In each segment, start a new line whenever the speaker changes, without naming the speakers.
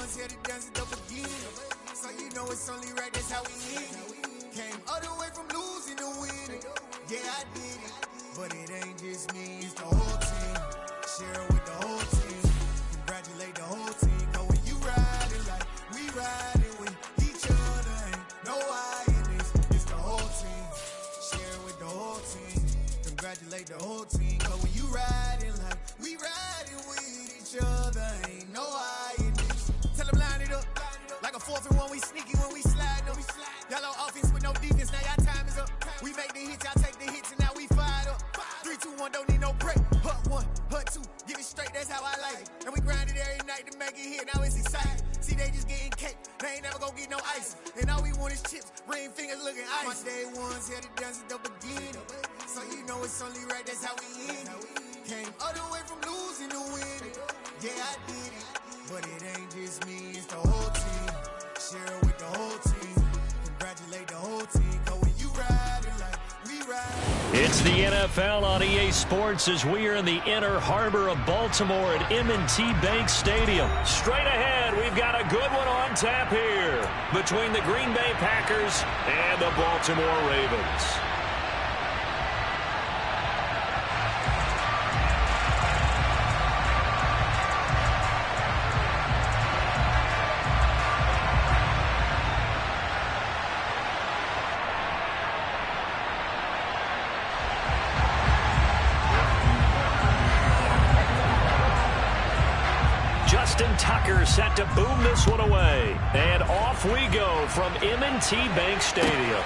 ones here to dance it up again. So you know it's only right, that's how we end it. Came all the way from losing to winning. Yeah, I did it, but it ain't just me, it's the whole team. Share it with the whole team. Congratulate the whole team. Cause when you riding like we riding with each other, ain't no I in this. It's the whole team. Share it with the whole team. Congratulate the whole team. Cause when you riding like we riding with each other, ain't no I in this. Tell them line it up. Like a 4th and 1, we sneaky when we slide them. Y'all on offense with no defense, now y'all time is up. We make the hits, y'all take the hits, and now we fired up. 3, 2, 1, don't need no break. Hut 1, hut 2, give it straight, that's how I like it. And we grind it every night to make it hit, now it's exciting. See, they just getting cake, they ain't never gonna get no ice. And all we want is chips, ring fingers looking ice. My day ones here to dance it up again. So you know it's only right, that's how we end it. Came all the way from losing to winning. Yeah, I did it, but it ain't just me, it's the whole team. Share it with the whole team. Congratulate the whole team. Cause when you riding like we ride.
It's the NFL on EA Sports as we are in the inner harbor of Baltimore at M&T Bank Stadium. Straight ahead, we've got a good one on tap here between the Green Bay Packers and the Baltimore Ravens. Tucker set to boom this one away. And off we go from M&T Bank Stadium.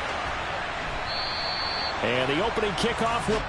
And the opening kickoff will...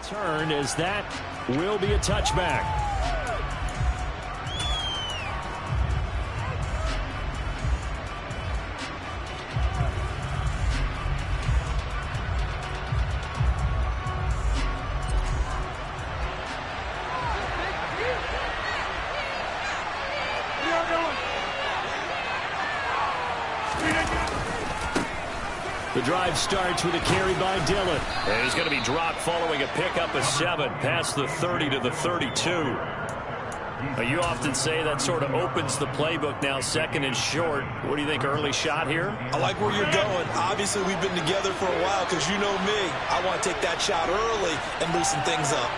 Turn as that will be a touchback. The drive starts with a carry by Dillon. And he's going to be dropped following a pickup of 7 past the 30 to the 32. You often say that sort of opens the playbook now, 2nd and short. What do you think, early shot here?
I like where you're going. Obviously, we've been together for a while because you know me. I want to take that shot early and loosen things up.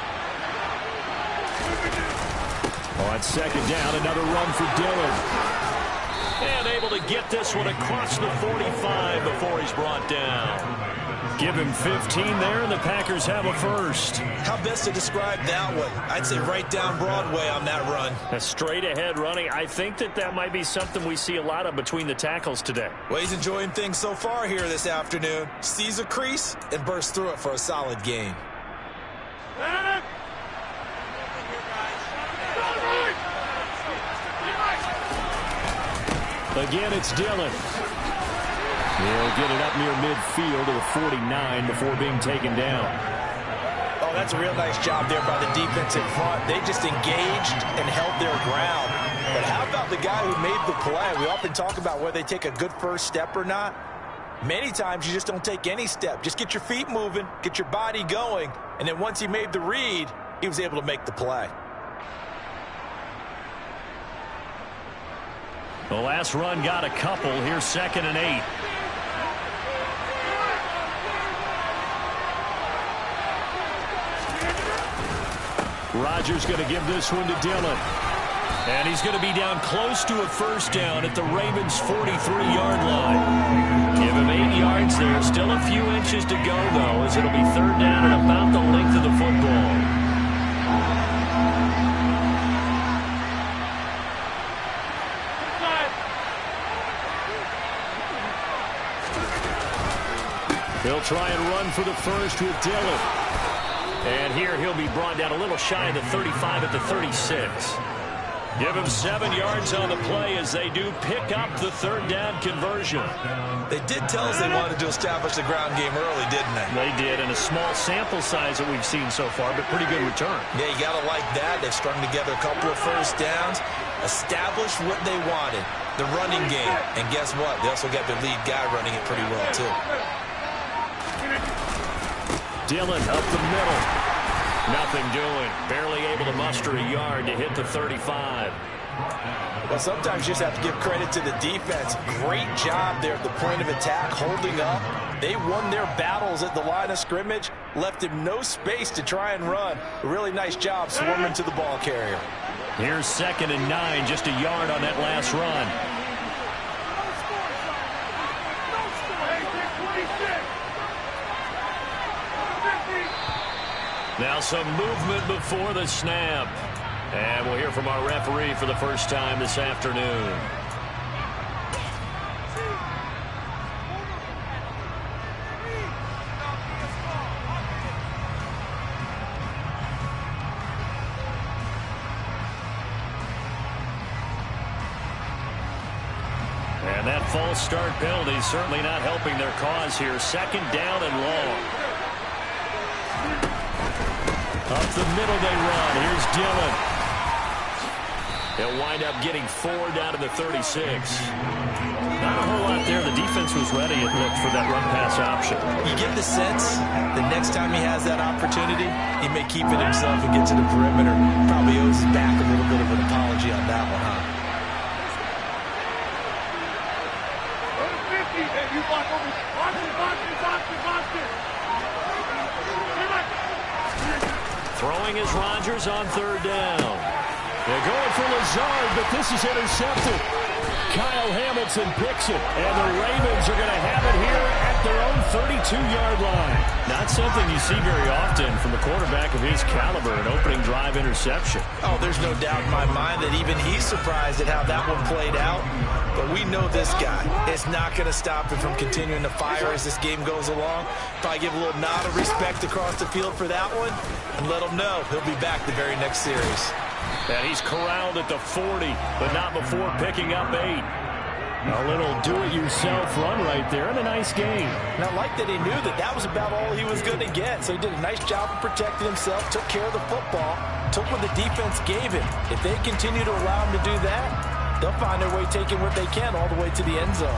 On 2nd down, another run for Dillon. And able able to get this one across the 45 before he's brought down. Give him 15 there, and the Packers have a first.
How best to describe that one? I'd say right down Broadway on that run.
A straight-ahead running. I think that might be something we see a lot of between the tackles today.
Well, he's enjoying things so far here this afternoon. Sees a crease and bursts through it for a solid gain.
Again, it's Dillon. He'll get it up near midfield to the 49 before being taken down.
Oh, that's a real nice job there by the defensive front. They just engaged and held their ground. But how about the guy who made the play? We often talk about whether they take a good first step or not. Many times you just don't take any step. Just get your feet moving, get your body going, and then once he made the read, he was able to make the play.
The last run got a couple. Here's 2nd and 8. Rodgers going to give this one to Dillon. And he's going to be down close to a first down at the Ravens' 43-yard line. Give him 8 yards there. Still a few inches to go, though, as it'll be 3rd down and about the length of the football. He'll try and run for the first with Dillon. And here he'll be brought down a little shy of the 35 at the 36. Give him 7 yards on the play as they do pick up the 3rd down conversion.
They did tell us they wanted to establish the ground game early, didn't they?
They did, and a small sample size that we've seen so far, but pretty good return.
Yeah, you got to like that. They've strung together a couple of first downs, established what they wanted, the running game. And guess what? They also got their lead guy running it pretty well, too.
Dillon up the middle. Nothing doing. Barely able to muster a yard to hit the 35.
Well, sometimes you just have to give credit to the defense. Great job there at the point of attack, holding up. They won their battles at the line of scrimmage, left him no space to try and run. A really nice job swarming to the ball carrier.
Here's 2nd and 9, just a yard on that last run. Now some movement before the snap. And we'll hear from our referee for the first time this afternoon. And that false start penalty is certainly not helping their cause here. 2nd down and long. Up the middle they run. Here's Dillon. He'll wind up getting 4 down to the 36. Not a whole lot there. The defense was ready, it looked, for that run-pass option.
You get the sense the next time he has that opportunity, he may keep it himself and get to the perimeter. Probably owes his back a little bit of an apology on that one, huh?
Throwing is Rodgers on 3rd down. They're going for Lazard, but this is intercepted. Kyle Hamilton picks it, and the Ravens are going to have it here at their own 32-yard line. Not something you see very often from a quarterback of his caliber, an opening drive interception.
Oh, there's no doubt in my mind that even he's surprised at how that one played out. But we know this guy. It's not going to stop him from continuing to fire as this game goes along. Probably give a little nod of respect across the field for that one and let him know he'll be back the very next series.
And he's corralled at the 40, but not before picking up 8. A little do-it-yourself run right there, and a nice game.
And I like that he knew that that was about all he was going to get. So he did a nice job of protecting himself, took care of the football, took what the defense gave him. If they continue to allow him to do that, they'll find their way taking what they can all the way to the end zone.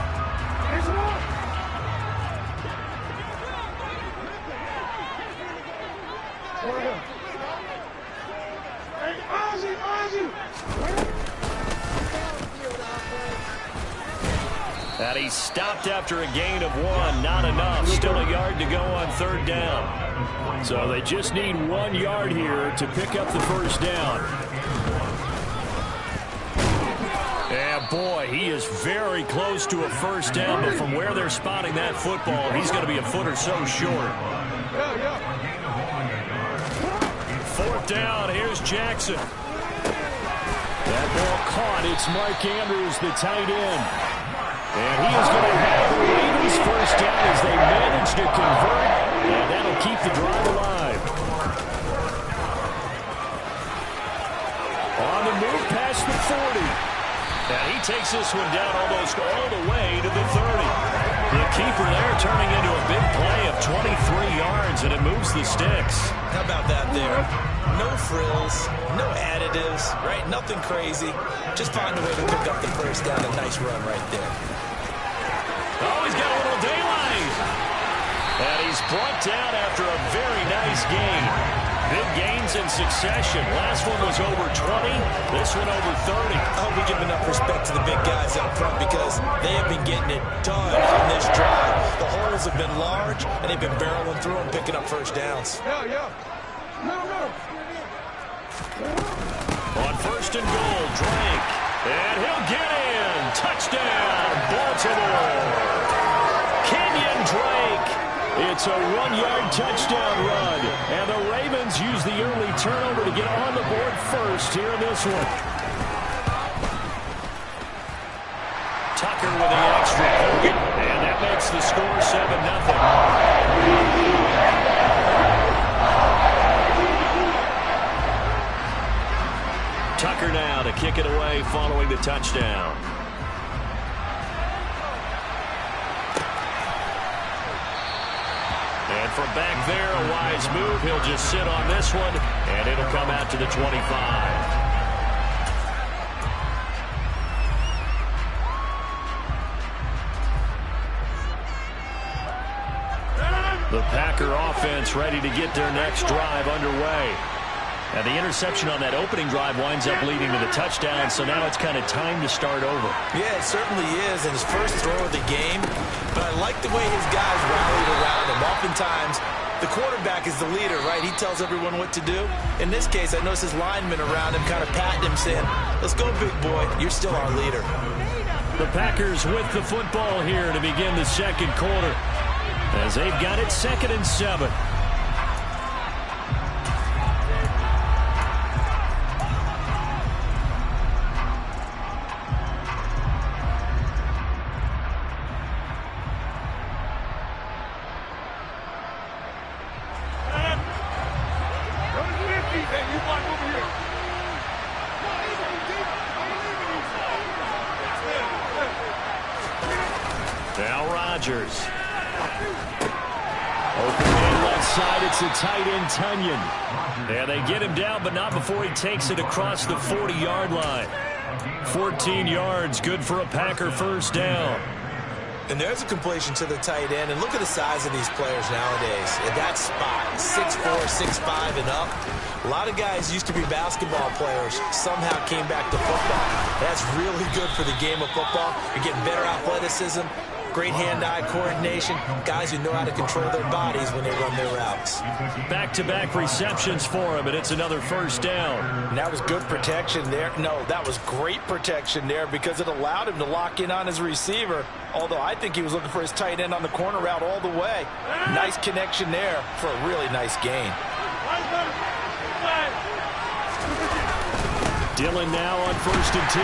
And he stopped after a gain of 1. Not enough. Still a yard to go on 3rd down. So they just need 1 yard here to pick up the first down. And boy, he is very close to a first down, but from where they're spotting that football, he's going to be a foot or so short. Fourth down, here's Jackson. That ball caught. It's Mark Andrews, the tight end. And he is going to have the Ravens first down as they manage to convert, and that'll keep the drive alive. On the move past the 40. Now he takes this one down almost all the way to the 30. The keeper there turning into a big play of 23 yards, and it moves the sticks.
How about that there? No frills, no additives, right? Nothing crazy. Just find a way to pick up the first down. A nice run right there.
Oh, he's got a little daylight. And he's brought down after a very nice gain. Big gains in succession. Last one was over 20. This one over 30.
I hope we give enough respect to the big guys up front because they have been getting it done on this drive. The holes have been large, and they've been barreling through and picking up first downs.
On first and goal, Drake. And he'll get in. Touchdown, Baltimore. Kenyon Drake. It's a 1-yard touchdown run. And the Ravens use the early turnover to get on the board first here in this one. Tucker with the extra point. And that makes the score 7-0. Tucker now to kick it away following the touchdown. And from back there, a wise move. He'll just sit on this one, and it'll come out to the 25. The Packer offense ready to get their next drive underway. And the interception on that opening drive winds up leading to the touchdown, so now it's kind of time to start over.
Yeah, it certainly is, and his first throw of the game. But I like the way his guys rallied around him. Oftentimes, the quarterback is the leader, right? He tells everyone what to do. In this case, I noticed his linemen around him kind of patting him, saying, let's go, big boy. You're still our leader.
The Packers with the football here to begin the second quarter, as they've got it 2nd and 7. Now Rodgers. Open man left side, it's a tight end, Tunyon. And they get him down, but not before he takes it across the 40-yard line. 14 yards, good for a Packer first down.
And there's a completion to the tight end. And look at the size of these players nowadays. At that spot, 6'4", 6'5", and up. A lot of guys used to be basketball players, somehow came back to football. That's really good for the game of football. You're getting better athleticism, great hand-eye coordination, guys who know how to control their bodies when they run their routes.
Back-to-back receptions for him, and it's another first down.
And that was good protection there. No, that was great protection there because it allowed him to lock in on his receiver, although I think he was looking for his tight end on the corner route all the way. Nice connection there for a really nice gain.
Dillon now on 1st and 10.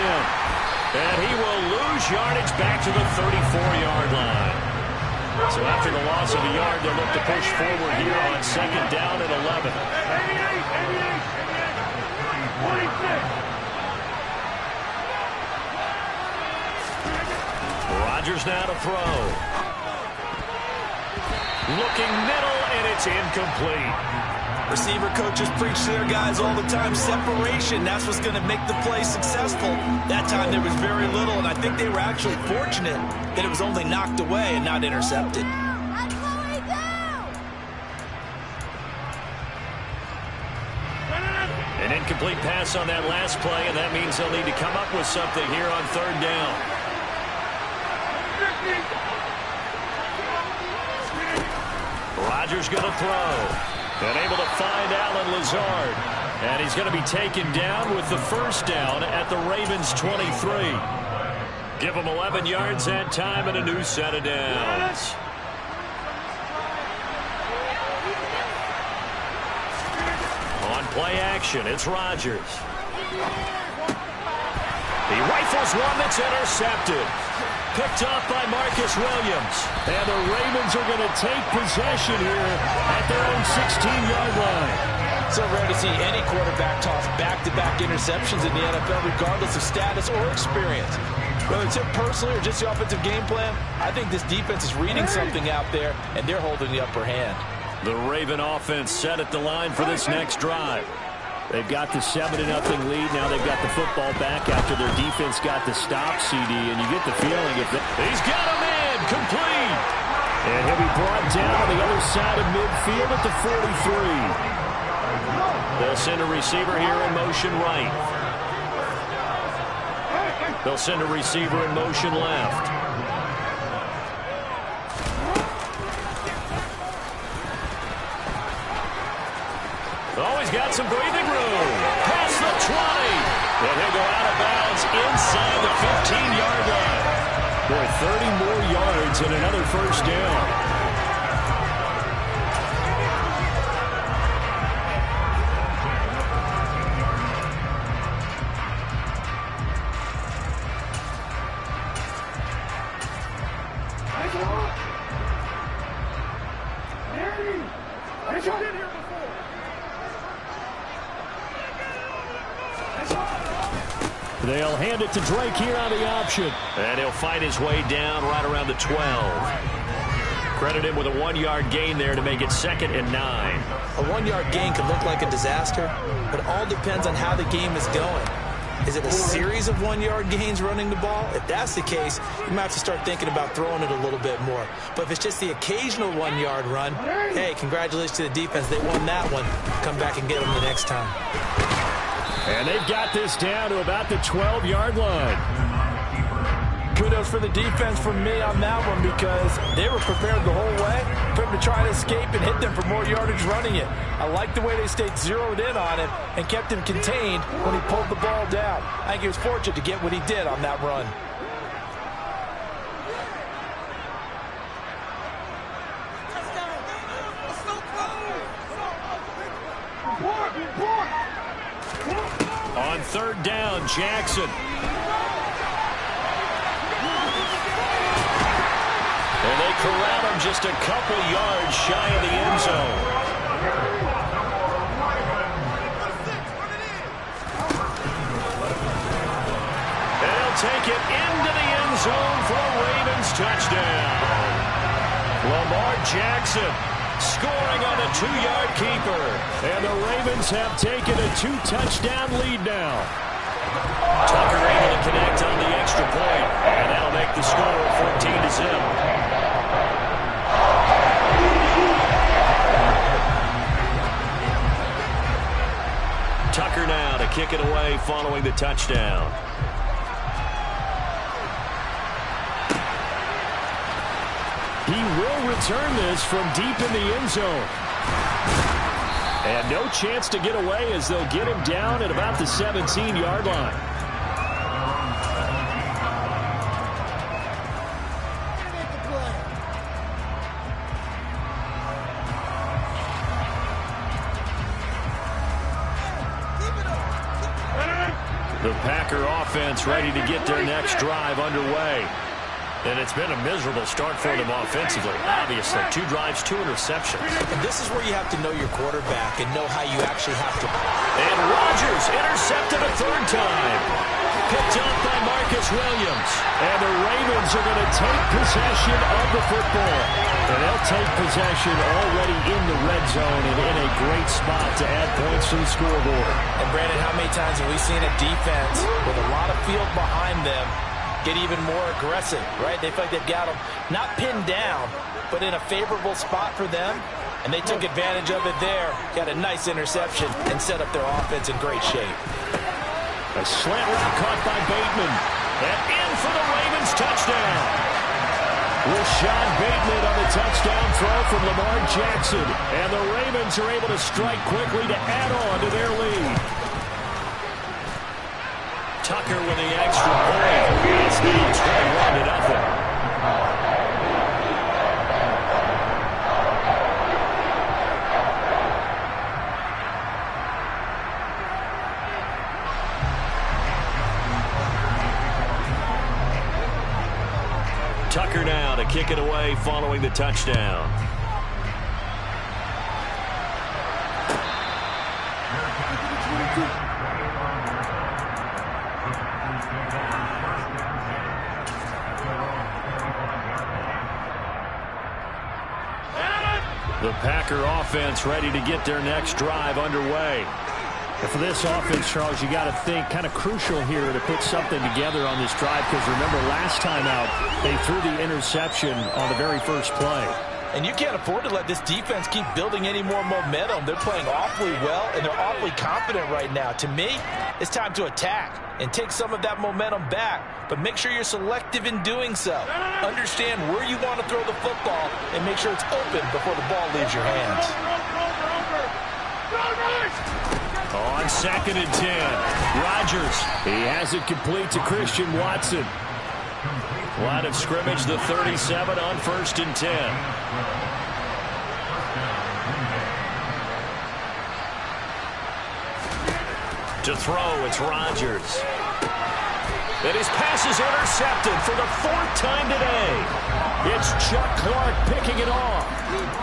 And he will lose yardage back to the 34-yard line. So after the loss of a yard, they'll look to push forward here on 2nd down and 11. Rodgers now to throw. Looking middle, and it's incomplete.
Receiver coaches preach to their guys all the time. Separation, that's what's going to make the play successful. That time there was very little, and I think they were actually fortunate that it was only knocked away and not intercepted.
An incomplete pass on that last play, and that means they'll need to come up with something here on 3rd down. Rodgers going to throw. And able to find Allen Lazard. And he's going to be taken down with the first down at the Ravens 23. Give them 11 yards that time and a new set of downs. On play action, it's Rodgers. He rifles one that's intercepted. Picked off by Marcus Williams. And the Ravens are going to take possession here at their own 16-yard line.
So rare to see any quarterback toss back-to-back interceptions in the NFL, regardless of status or experience. Whether it's him personally or just the offensive game plan, I think this defense is reading something out there, and they're holding the upper hand.
The Raven offense set at the line for this next drive. They've got the 7-0 lead. Now they've got the football back after their defense got the stop, CD, and you get the feeling if he's got a man complete. And he'll be brought down on the other side of midfield at the 43. They'll send a receiver here in motion right. They'll send a receiver in motion left. Oh, he's got some breathing room. Past the 20. And he'll go out of bounds inside the 15-yard line. Boy, 30 more yards and another first down. They'll hand it to Drake here on the option. And he'll fight his way down right around the 12. Credit him with a 1-yard gain there to make it 2nd and 9.
A 1-yard gain can look like a disaster, but it all depends on how the game is going. Is it a series of 1-yard gains running the ball? If that's the case, you might have to start thinking about throwing it a little bit more. But if it's just the occasional 1-yard run, hey, congratulations to the defense. They won that one. Come back and get them the next time.
And they've got this down to about the 12-yard line.
Kudos for the defense from me on that one because they were prepared the whole way for him to try to escape and hit them for more yardage running it. I like the way they stayed zeroed in on him and kept him contained when he pulled the ball down. I think he was fortunate to get what he did on that run.
On 3rd down, Jackson. And they corral him just a couple yards shy of the end zone. And he'll take it into the end zone for a Ravens touchdown. Lamar Jackson scoring on a 2-yard keeper. And the Ravens have taken a 2-touchdown lead now. Tucker able to connect on the extra point. And that'll make the score 14-0. Tucker now to kick it away following the touchdown. He will return this from deep in the end zone. And no chance to get away as they'll get him down at about the 17-yard line. The Packer offense ready to get their next drive underway. And it's been a miserable start for them offensively. Obviously, 2 drives, 2 interceptions.
And this is where you have to know your quarterback and know how you actually have to.
And Rodgers intercepted a 3rd time. Picked up by Marcus Williams. And the Ravens are going to take possession of the football. And they'll take possession already in the red zone and in a great spot to add points to the scoreboard.
And Brandon, how many times have we seen a defense with a lot of field behind them get even more aggressive, right? They feel like they've got them not pinned down, but in a favorable spot for them, and they took advantage of it there. Got a nice interception and set up their offense in great shape.
A slant route caught by Bateman. And in for the Ravens touchdown. Rashad Bateman on the touchdown throw from Lamar Jackson. And the Ravens are able to strike quickly to add on to their lead. Tucker with the extra point. It's now 21-0. Tucker now to kick it away following the touchdown. The Packer offense ready to get their next drive underway.
And for this offense, Charles, you got to think kind of crucial here to put something together on this drive, because remember last time out they threw the interception on the very first play.
And you can't afford to let this defense keep building any more momentum. They're playing awfully well, and they're awfully confident right now. To me, it's time to attack and take some of that momentum back. But make sure you're selective in doing so. Understand where you want to throw the football and make sure it's open before the ball leaves your hands.
On 2nd and 10, Rodgers. He has it complete to Christian Watson. Line of scrimmage, the 37 on 1st and 10. To throw, it's Rodgers. And his pass is intercepted for the 4th time today. It's Chuck Clark picking it off.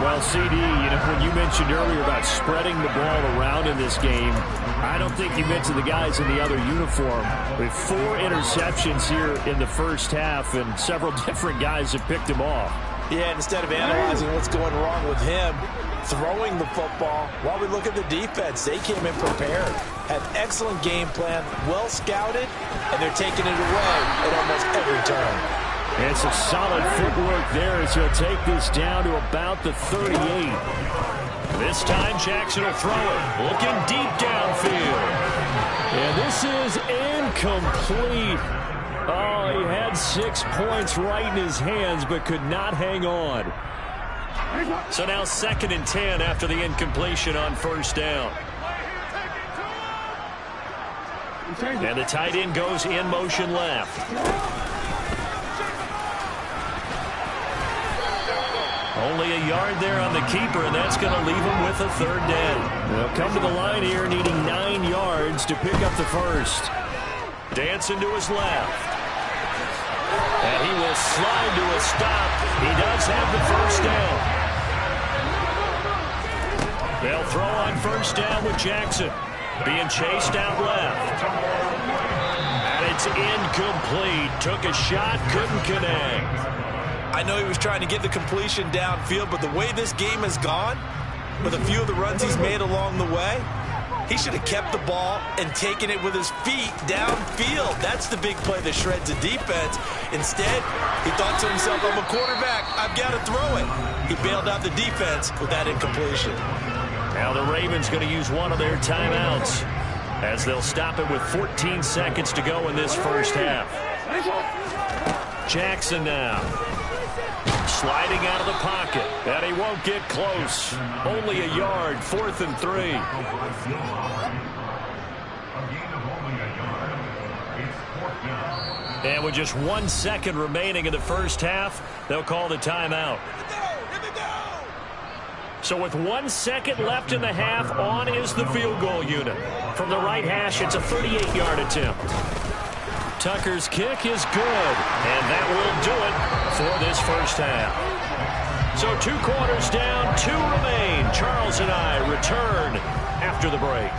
Well, CD, when you mentioned earlier about spreading the ball around in this game, I don't think you mentioned the guys in the other uniform. With 4 interceptions here in the first half, and several different guys have picked him off.
Yeah, instead of analyzing what's going wrong with him throwing the football, while we look at the defense, they came in prepared, had excellent game plan, well scouted, and they're taking it away at almost every turn.
And some solid footwork there as he'll take this down to about the 38.
This time Jackson will throw it, looking deep downfield.
And this is incomplete. Oh, he had 6 points right in his hands, but could not hang on.
So now 2nd and 10 after the incompletion on 1st down. And the tight end goes in motion left. Only a yard there on the keeper, and that's going to leave him with a 3rd down.
They'll come to the line here needing 9 yards to pick up the first.
Dancing to his left. And he will slide to a stop. He does have the 1st down. They'll throw on 1st down with Jackson. Being chased out left. And it's incomplete. Took a shot, couldn't connect.
I know he was trying to get the completion downfield, but the way this game has gone, with a few of the runs he's made along the way, he should have kept the ball and taken it with his feet downfield. That's the big play that shreds the defense. Instead, he thought to himself, I'm a quarterback, I've got to throw it. He bailed out the defense with that incompletion.
Now the Ravens going to use one of their timeouts as they'll stop it with 14 seconds to go in this first half. Jackson now. Sliding out of the pocket. And he won't get close. Only a yard. 4th and 3. And with just 1 second remaining in the first half, they'll call the timeout. So with 1 second left in the half, on is the field goal unit. From the right hash, it's a 38-yard attempt. Tucker's kick is good, and that will do it for this first half. So 2 quarters down, 2 remain. Charles and I return after the break.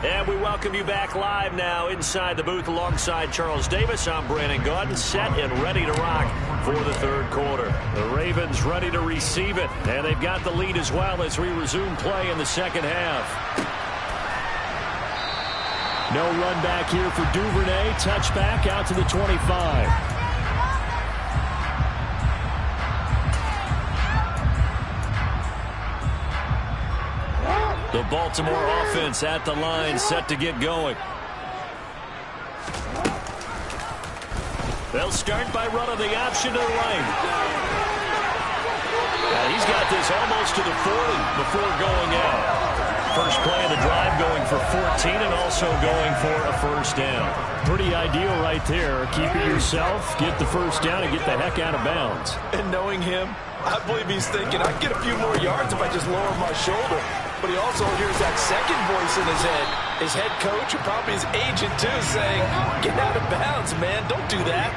And we welcome you back live now inside the booth alongside Charles Davis. I'm Brandon Gaudin, set and ready to rock for the 3rd quarter. The Ravens ready to receive it, and they've got the lead as well as we resume play in the 2nd half.
No run back here for Duvernay. Touchback out to the 25.
The Baltimore offense at the line, set to get going. They'll start by running the option to the right. He's got this almost to the 40 before going out. First play of the drive going for 14 and also going for a first down.
Pretty ideal right there. Keep it yourself, get the first down, and get the heck out of bounds.
And knowing him, I believe he's thinking, I can get a few more yards if I just lower my shoulder. But he also hears that second voice in his head. His head coach and probably his agent, too, saying, get out of bounds, man. Don't do that.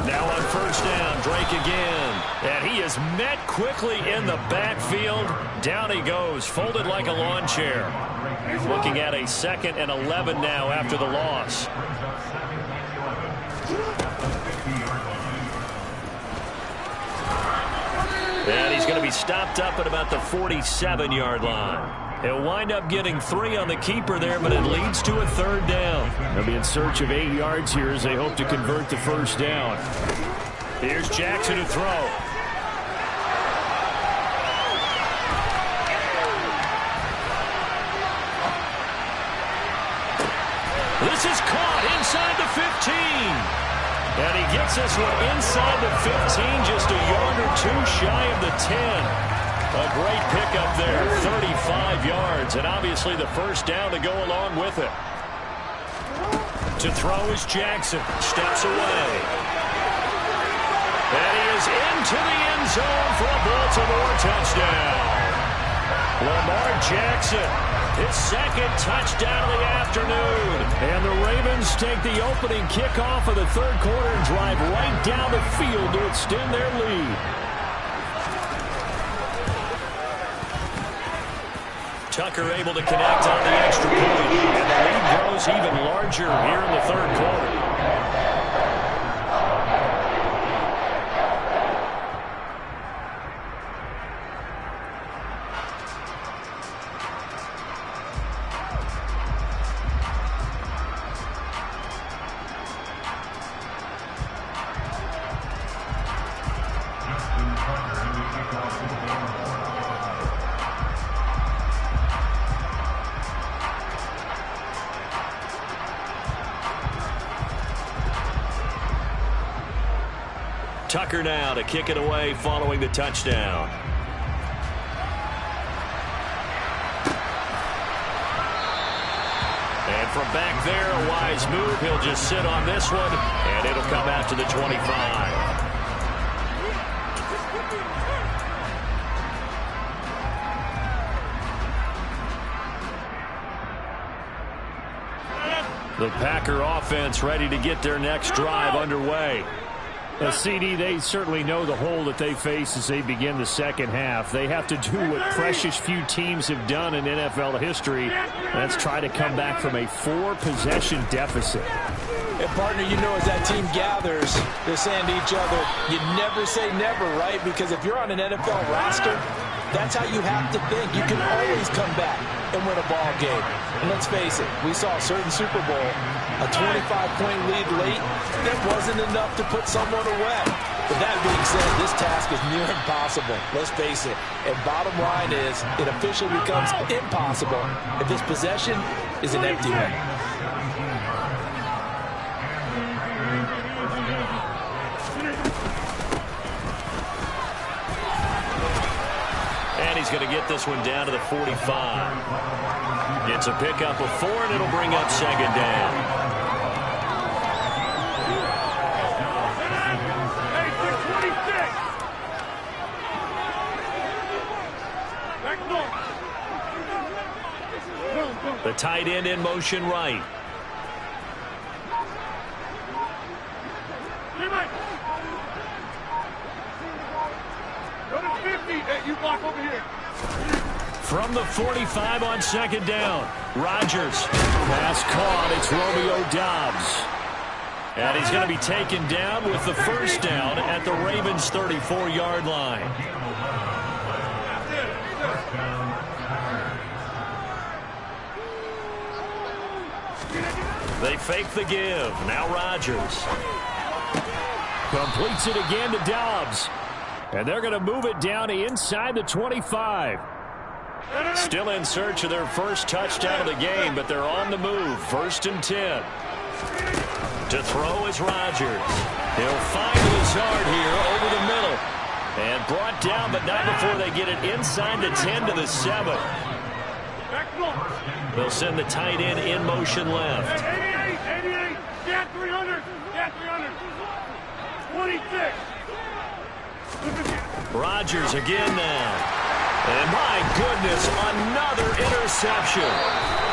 Now on first down, Drake again. And he is met quickly in the backfield. Down he goes, folded like a lawn chair. Looking at a 2nd and 11 now after the loss. And he's going to be stopped up at about the 47-yard line. He'll wind up getting 3 on the keeper there, but it leads to a 3rd down.
They'll be in search of 8 yards here as they hope to convert the first down.
Here's Jackson to throw. This is caught inside the 15. And he gets this one inside the 15, just a yard or 2 shy of the 10. A great pickup there, 35 yards, and obviously the first down to go along with it. To throw is Jackson, steps away. And he is into the end zone for a Baltimore touchdown. Lamar Jackson, his 2nd touchdown of the afternoon.
And the Ravens take the opening kickoff of the 3rd quarter and drive right down the field to extend their lead.
Tucker able to connect on the extra point. And the lead grows even larger here in the 3rd quarter. Tucker now to kick it away following the touchdown. And from back there, a wise move. He'll just sit on this one, and it'll come out to the 25. The Packer offense ready to get their next drive underway.
CD, they certainly know the hole that they face as they begin the second half. They have to do what precious few teams have done in NFL history. That's try to come back from a 4-possession deficit.
And, partner, you know, as that team gathers, they're saying to each other, you never say never, right? Because if you're on an NFL roster, that's how you have to think. You can always come back and win a ball game. And let's face it, we saw a certain Super Bowl, a 25-point lead late, that wasn't enough to put someone away. But that being said, this task is near impossible. Let's face it. And bottom line is, it officially becomes impossible if this possession is an empty one.
And he's going to get this one down to the 45. It's a pickup of 4, and it'll bring up 2nd down. The tight end in motion right. From the 45 on 2nd down, Rodgers.
Pass caught. It's Romeo Doubs.
And he's going to be taken down with the first down at the Ravens' 34-yard line. They fake the give. Now Rodgers.
Completes it again to Doubs. And they're going to move it down to inside the 25.
Still in search of their first touchdown of the game, but they're on the move. 1st and 10. To throw is Rodgers. He'll find Lazard here over the middle. And brought down, but not before they get it inside the 10 to the 7. They'll send the tight end in motion left.
88, yeah, 300, yeah, 300, 26.
Rodgers again now. And my goodness, another interception.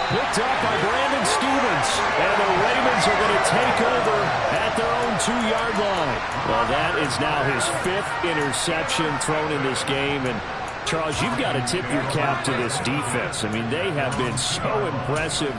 Picked up by Brandon Stevens. And the Ravens are going to take over at their own 2-yard line. Well, that is now his 5th interception thrown in this game. And, Charles, you've got to tip your cap to this defense. I mean, they have been so impressive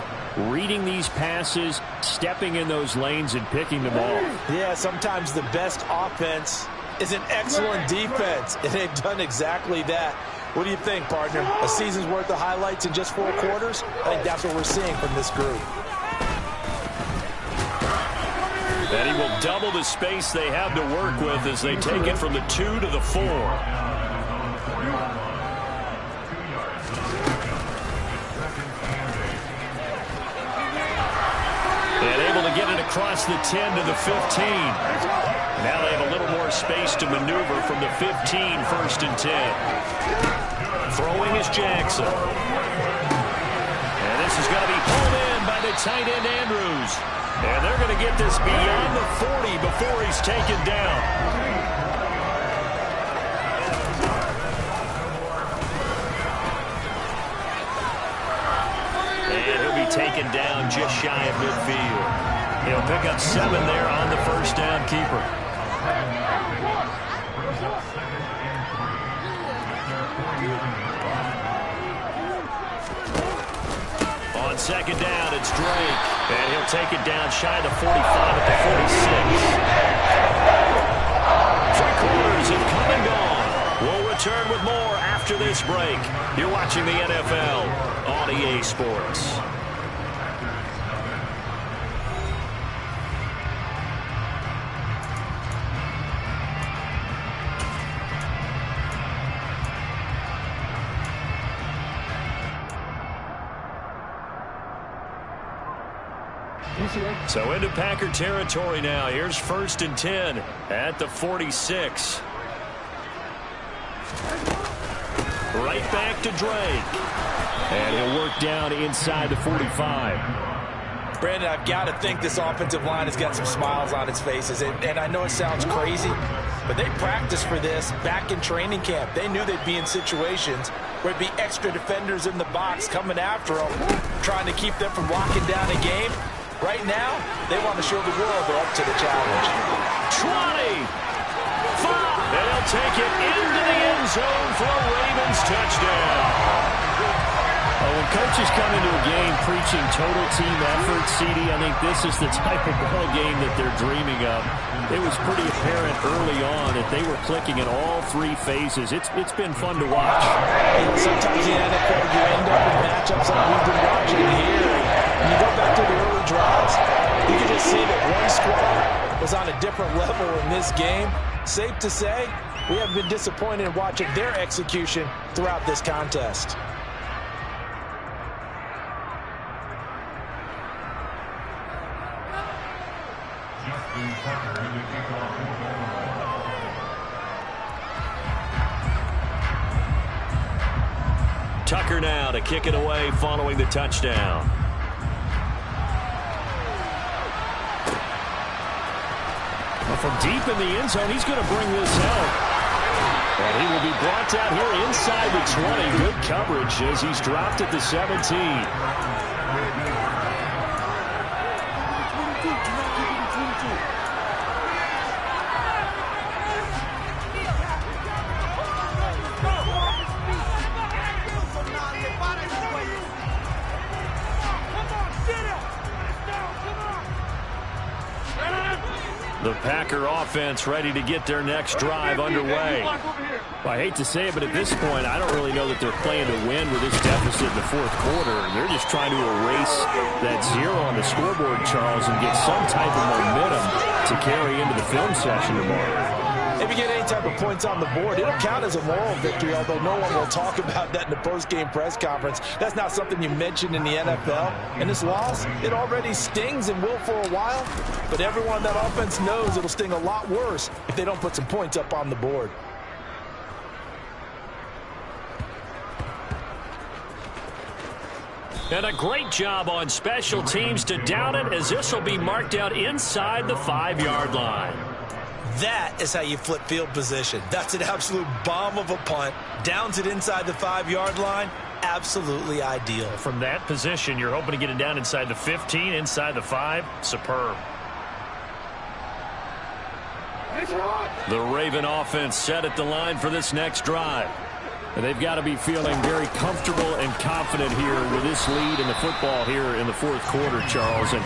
reading these passes, stepping in those lanes, and picking them off.
Yeah, sometimes the best offense is an excellent defense, and they've done exactly that. What do you think, partner? A season's worth of highlights in just 4 quarters? I think that's what we're seeing from this group.
And he will double the space they have to work with as they take it from the 2 to the 4. And able to get it across the 10 to the 15. Now they have a little more space to maneuver from the 15, 1st and 10. Throwing is Jackson. And this is going to be pulled in by the tight end Andrews. And they're going to get this beyond the 40 before he's taken down. And he'll be taken down just shy of midfield. He'll pick up 7 there on the 1st down keeper. On 2nd down, it's Drake. And he'll take it down shy of the 45 at the 46. 3 quarters have come and gone. We'll return with more after this break. You're watching the NFL on EA Sports. So into Packer territory now. Here's 1st and 10 at the 46. Right back to Drake. And he'll work down inside the 45.
Brandon, I've got to think this offensive line has got some smiles on its faces. And I know it sounds crazy, but they practiced for this back in training camp. They knew they'd be in situations where it'd be extra defenders in the box coming after them, trying to keep them from locking down a game. Right now, they want to show the world they're up to the challenge.
20! 5! They'll take it into the end zone for a Ravens touchdown.
Well, when coaches come into a game preaching total team effort, CD, I think this is the type of ball game that they're dreaming of. It was pretty apparent early on that they were clicking in all 3 phases. It's been fun to watch.
Sometimes in the NFL, you end up in matchups like we've been watching here. When you go back to the early drives, you can just see that one squad was on a different level in this game. Safe to say, we haven't been disappointed in watching their execution throughout this contest.
Tucker now to kick it away following the touchdown.
Well, from deep in the end zone, he's going to bring this out. And he will be brought down here inside the 20. Good coverage as he's dropped at the 17.
The Packer offense ready to get their next drive underway.
Well, I hate to say it, but at this point, I don't really know that they're playing to win with this deficit in the 4th quarter. They're just trying to erase that 0 on the scoreboard, Charles, and get some type of momentum to carry into the film session tomorrow.
If you get any type of points on the board, it'll count as a moral victory, although no one will talk about that in the post-game press conference. That's not something you mentioned in the NFL. And this loss, it already stings and will for a while, but everyone on that offense knows it'll sting a lot worse if they don't put some points up on the board.
And a great job on special teams to down it, as this will be marked out inside the 5-yard line.
That is how you flip field position. That's an absolute bomb of a punt. Downs it inside the 5-yard line. Absolutely ideal.
From that position, you're hoping to get it down inside the 15, inside the 5. Superb. The Raven offense set at the line for this next drive. And they've got to be feeling very comfortable and confident here with this lead in the football here in the fourth quarter, Charles. And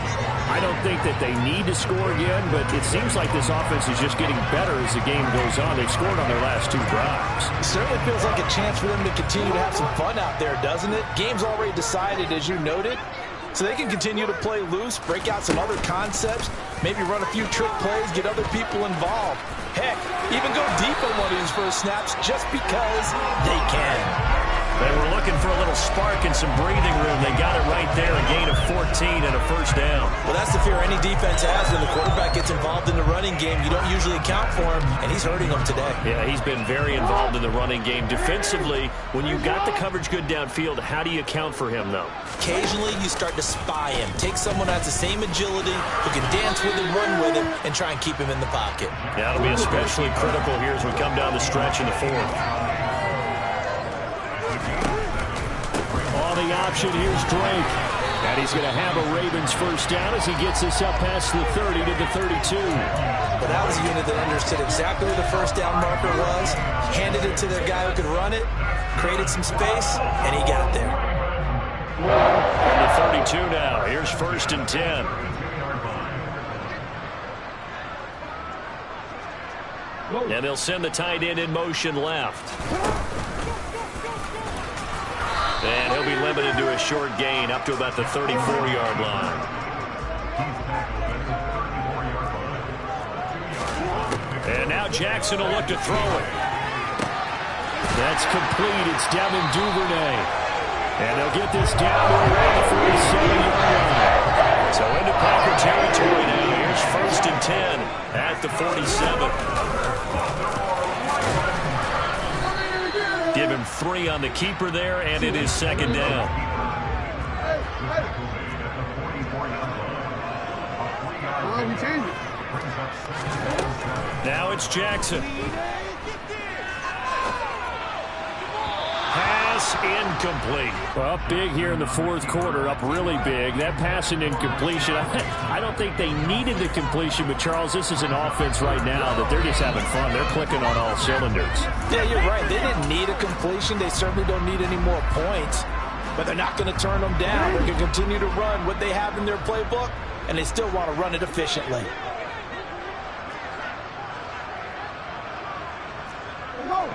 I don't think that they need to score again, but it seems like this offense is just getting better as the game goes on. They've scored on their last 2 drives.
It certainly feels like a chance for them to continue to have some fun out there, doesn't it? Game's already decided, as you noted. So they can continue to play loose, break out some other concepts, maybe run a few trick plays, get other people involved. Heck, even go deep on one of these first snaps just because they can.
They were looking for a little spark and some breathing room. They got it right there, a gain of 14 and a first down.
Well, that's the fear any defense has when the quarterback gets involved in the running game. You don't usually account for him, and he's hurting them today.
Yeah, he's been very involved in the running game. Defensively, when you've got the coverage good downfield, how do you account for him, though?
Occasionally, you start to spy him. Take someone who has the same agility, who can dance with him, run with him, and try and keep him in the pocket.
Yeah, that'll be especially critical here as we come down the stretch in the fourth.
On the option, here's Drake. And he's going to have a Ravens first down as he gets this up past the 30 to the 32.
But that was a unit that understood exactly where the first down marker was, handed it to their guy who could run it, created some space, and he got there.
On the 32 now. Here's 1st and 10. And they'll send the tight end in motion left. And he'll be limited to a short gain up to about the 34-yard line. And now Jackson will look to throw it.
That's complete. It's Devin Duvernay. And they'll get this down to around the 47-yard line.
So into Packer territory now. Here's 1st and 10 at the 47. Give him 3 on the keeper there, and it is 2nd down. Now it's Jackson. Pass incomplete.
Well, up big here in the fourth quarter, up really big. That pass and incompletion, I don't think they needed the completion, but Charles, this is an offense right now that they're just having fun. They're clicking on all cylinders.
Yeah, you're right. They didn't need a completion. They certainly don't need any more points, but they're not going to turn them down. They're going to continue to run what they have in their playbook, and they still want to run it efficiently.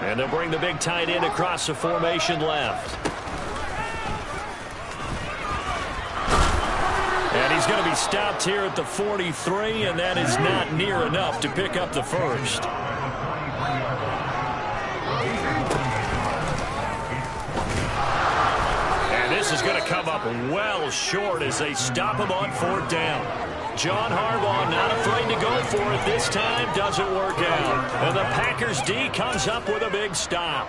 And they'll bring the big tight end across the formation left. And he's going to be stopped here at the 43, and that is not near enough to pick up the first. And this is going to come up well short as they stop him on 4th down. John Harbaugh not afraid to go for it this time. Doesn't work out. And the Packers D comes up with a big stop.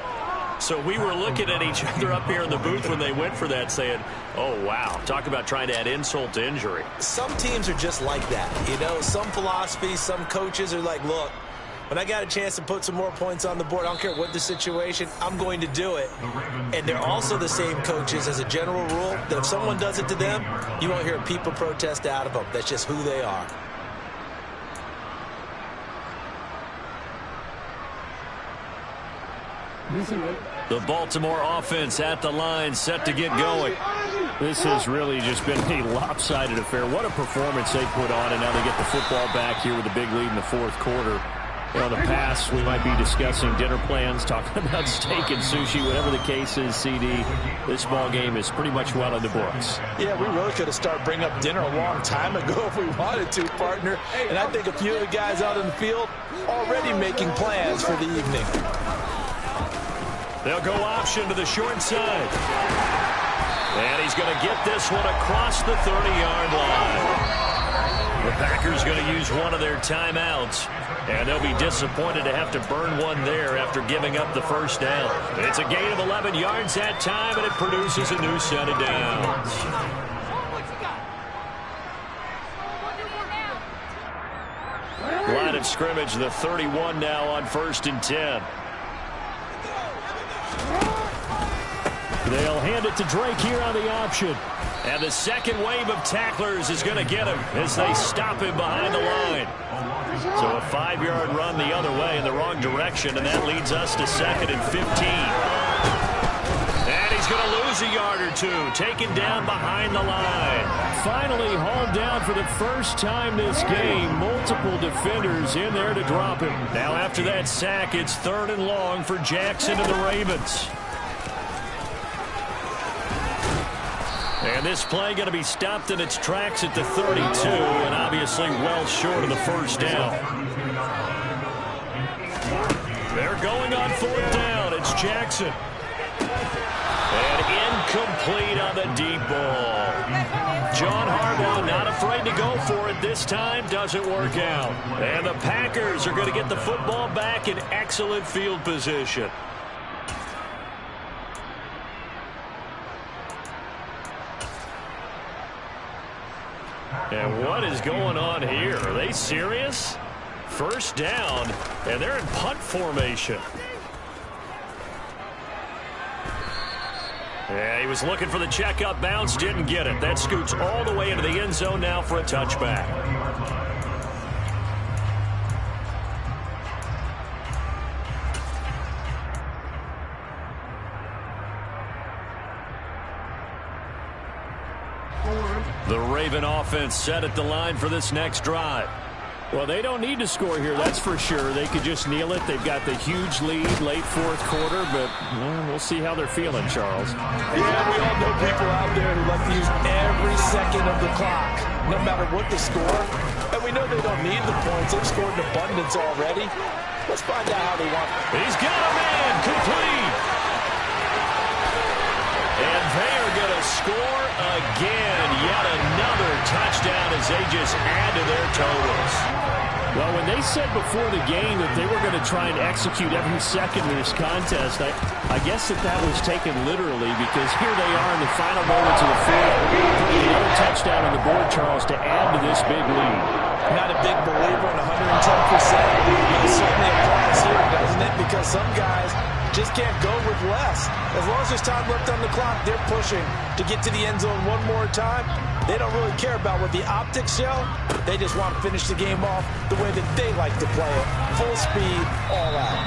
So we were looking at each other up here in the booth when they went for that saying, oh, wow. Talk about trying to add insult to injury.
Some teams are just like that. You know, some philosophies, some coaches are like, look, when I got a chance to put some more points on the board, I don't care what the situation, I'm going to do it. And they're also the same coaches as a general rule that if someone does it to them, you won't hear a people protest out of them. That's just who they are.
The Baltimore offense at the line, set to get going.
This has really just been a lopsided affair. What a performance they put on, and now they get the football back here with a big lead in the fourth quarter. In the past, we might be discussing dinner plans, talking about steak and sushi, whatever the case is, CD. This ball game is pretty much well in the books.
Yeah, we really could have started bringing up dinner a long time ago if we wanted to, partner. And I think a few of the guys out in the field already making plans for the evening.
They'll go option to the short side. And he's going to get this one across the 30-yard line. The Packers going to use one of their timeouts, and they'll be disappointed to have to burn one there after giving up the first down. It's a gain of 11 yards that time, and it produces a new set of downs. Line of scrimmage, the 31 now on 1st and 10. They'll hand it to Drake here on the option. And the second wave of tacklers is going to get him as they stop him behind the line. So a 5-yard run the other way in the wrong direction, and that leads us to 2nd and 15. And he's going to lose a yard or two, taken down behind the line.
Finally hauled down for the first time this game. Multiple defenders in there to drop him.
Now after that sack, it's 3rd and long for Jackson and the Ravens. And this play going to be stopped in its tracks at the 32, and obviously well short of the first down. They're going on 4th down. It's Jackson. And incomplete on the deep ball. John Harbaugh not afraid to go for it this time. Doesn't work out. And the Packers are going to get the football back in excellent field position. And what is going on here? Are they serious? First down, and they're in punt formation. Yeah, he was looking for the checkup bounce, didn't get it. That scoots all the way into the end zone now for a touchback. The Raven offense set at the line for this next drive.
Well, they don't need to score here, that's for sure. They could just kneel it. They've got the huge lead late 4th quarter, but we'll see how they're feeling, Charles.
Yeah, we all know people out there who like to use every second of the clock, no matter what the score. And we know they don't need the points. They've scored in abundance already. Let's find out how they want it.
He's got a man complete. And they are going to score again. Yet another touchdown as they just add to their totals.
Well, when they said before the game that they were going to try and execute every second of this contest, I guess that was taken literally, because here they are in the final moments of the 4th, putting another touchdown on the board, Charles, to add to this big lead.
Not a big believer in 110%. But it certainly applies here, doesn't it? Because some guys just can't go with less. As long as there's time left on the clock, they're pushing to get to the end zone one more time. They don't really care about what the optics show. They just want to finish the game off the way that they like to play it. Full speed, all out.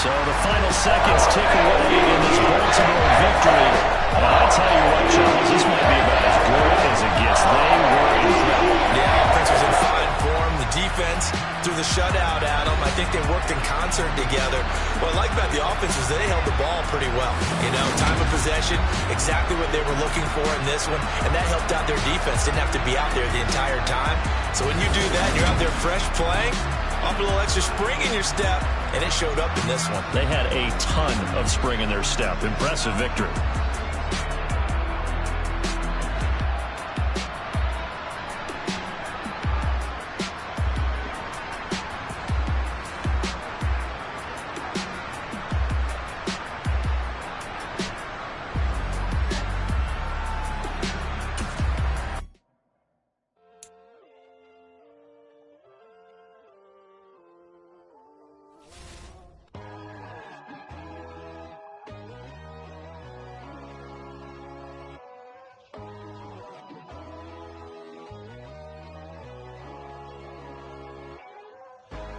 So the final seconds tick away in this Baltimore victory. I tell you what, Charles, this might be about as good as it gets. They were incredible.
Yeah, offense was in fine form. The defense through the shutout, Adam. I think they worked in concert together. What I like about the offense was they held the ball pretty well. You know, time of possession, exactly what they were looking for in this one, and that helped out their defense. Didn't have to be out there the entire time. So when you do that and you're out there fresh playing, off a little extra spring in your step, and it showed up in this one.
They had a ton of spring in their step. Impressive victory.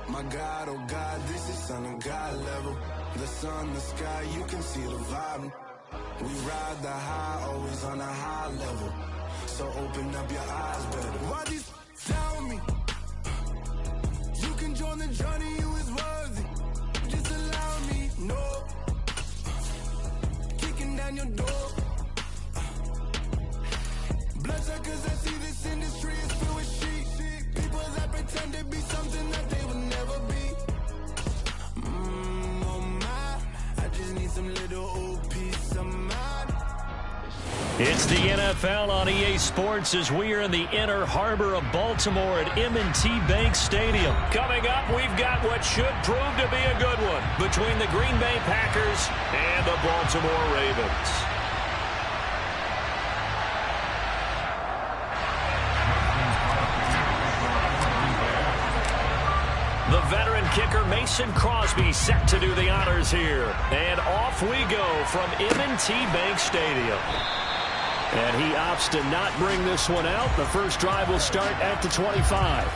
My God, oh God, this is Son of God level. The sun, the sky, you can see the vibe. We ride the high, always on a high level. So open up your eyes better. Why these Tell me, you can join the journey, you is worthy. Just allow me, no. Kicking down your door. Bloodsuckers, I see this industry is filled with sheep. People that pretend to be something that they will never be. Oh my, I just need some little old peace of mind.
It's the NFL on EA Sports as we are in the inner harbor of Baltimore at M&T Bank Stadium. Coming up, we've got what should prove to be a good one between the Green Bay Packers and the Baltimore Ravens. The veteran kicker Mason Crosby set to do the honors here. And off we go from M&T Bank Stadium. And he opts to not bring this one out. The first drive will start at the 25.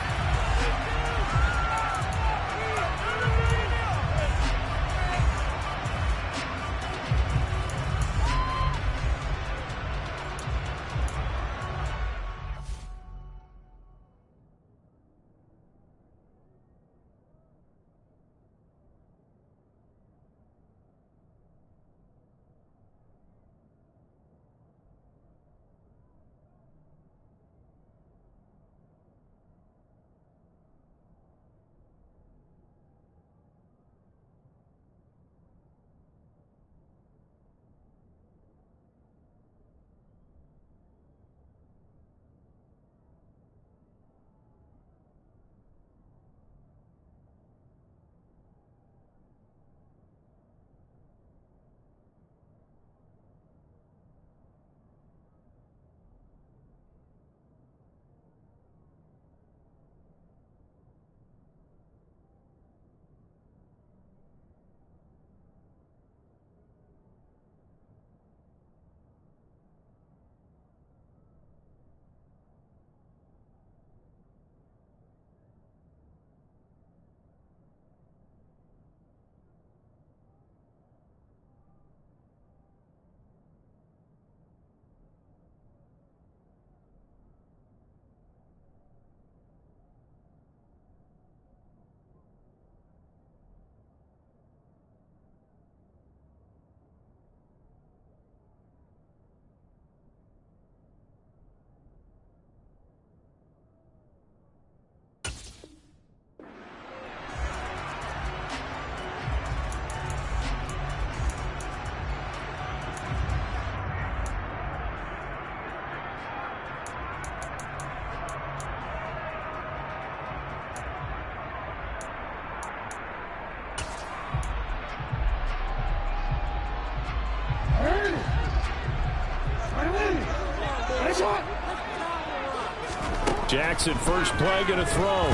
Jackson, first play, going to throw.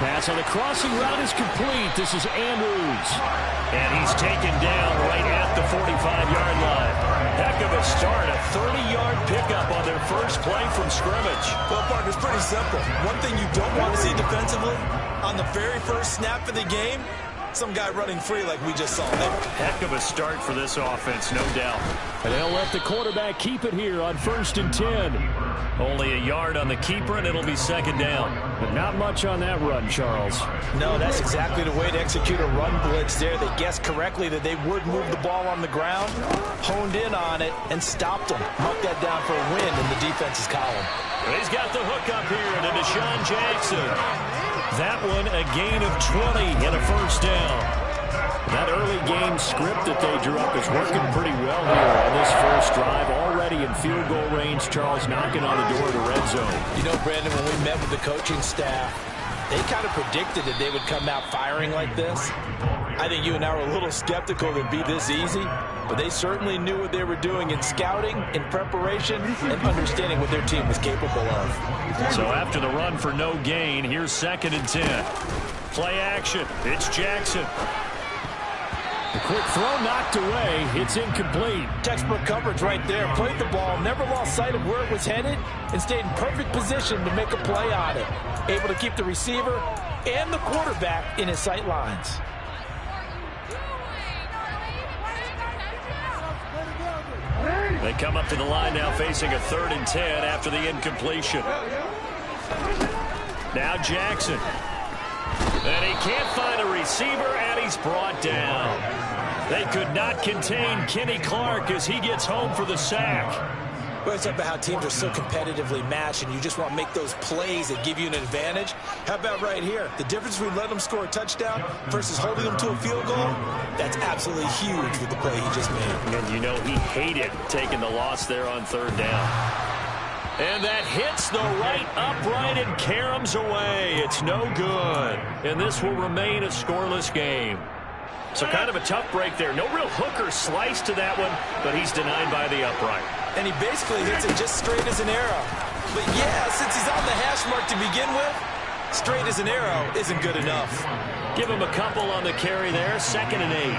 Pass on the crossing route is complete. This is Andrews. And he's taken down right at the 45-yard line. Heck of a start, a 30-yard pickup on their first play from scrimmage.
Well, partner, it's pretty simple. One thing you don't want to see defensively, on the very first snap of the game, some guy running free like we just saw there.
Heck of a start for this offense, no doubt.
And they'll let the quarterback keep it here on 1st and 10.
Only a yard on the keeper, and it'll be second down.
But not much on that run, Charles.
No, that's exactly the way to execute a run blitz there. They guessed correctly that they would move the ball on the ground, honed in on it, and stopped them. Mark that down for a win in the defense's column.
He's got the hook up here to Deshaun Jackson. That one a gain of 20 and a first down. That early game script that they drew up is working pretty well here on this first drive. Already in field goal range, Charles knocking on the door of the red zone.
You know, Brandon, when we met with the coaching staff, they kind of predicted that they would come out firing like this. I think you and I were a little skeptical it'd be this easy, but they certainly knew what they were doing in scouting, in preparation, and understanding what their team was capable of.
So after the run for no gain, here's 2nd and 10. Play action. It's Jackson.
The quick throw knocked away. It's incomplete.
Textbook coverage right there. Played the ball, never lost sight of where it was headed, and stayed in perfect position to make a play on it. Able to keep the receiver and the quarterback in his sight lines.
They come up to the line now facing a 3rd and 10 after the incompletion. Now Jackson. And he can't find a receiver, and he's brought down. They could not contain Kenny Clark as he gets home for the sack.
Well, it's about how teams are so competitively matched, and you just want to make those plays that give you an advantage. How about right here? The difference between letting them score a touchdown versus holding them to a field goal, that's absolutely huge with the play he just made.
And you know he hated taking the loss there on 3rd down. And that hits the right upright and caroms away. It's no good. And this will remain a scoreless game. So kind of a tough break there. No real hook or slice to that one, but he's denied by the upright.
And he basically hits it just straight as an arrow. But yeah, since he's on the hash mark to begin with, straight as an arrow isn't good enough.
Give him a couple on the carry there, 2nd and 8.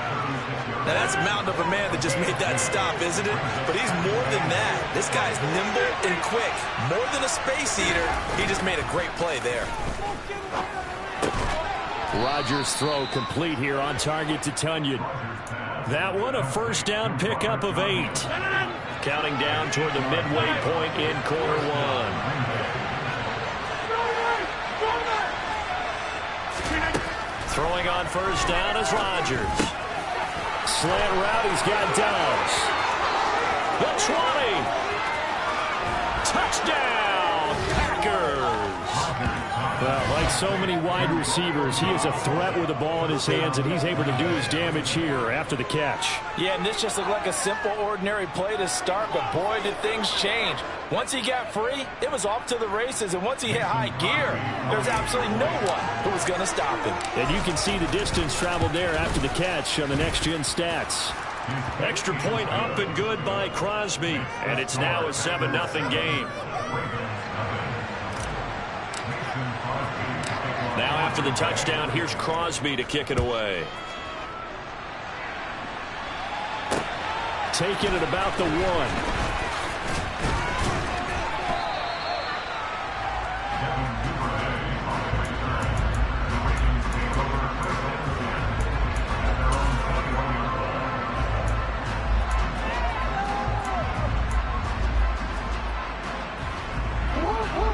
Now that's a mountain of a man that just made that stop, isn't it? But he's more than that. This guy's nimble and quick. More than a space eater, he just made a great play there.
Rodgers' throw complete here on target to Tunyon.
That one a 1st down pickup of 8. Counting down toward the midway point in quarter 1. Throwing on 1st down is Rodgers. Slant route, he's got Downs. The 20. Touchdown, Packers.
Well, like so many wide receivers, he is a threat with the ball in his hands, and he's able to do his damage here after the catch.
Yeah, and this just looked like a simple, ordinary play to start, but boy, did things change. Once he got free, it was off to the races, and once he hit high gear, there's absolutely no one who was going to stop him.
And you can see the distance traveled there after the catch on the next-gen stats.
Extra point up and good by Crosby, and it's now a 7-0 game. Now after the touchdown, here's Crosby to kick it away.
Taking it about the 1.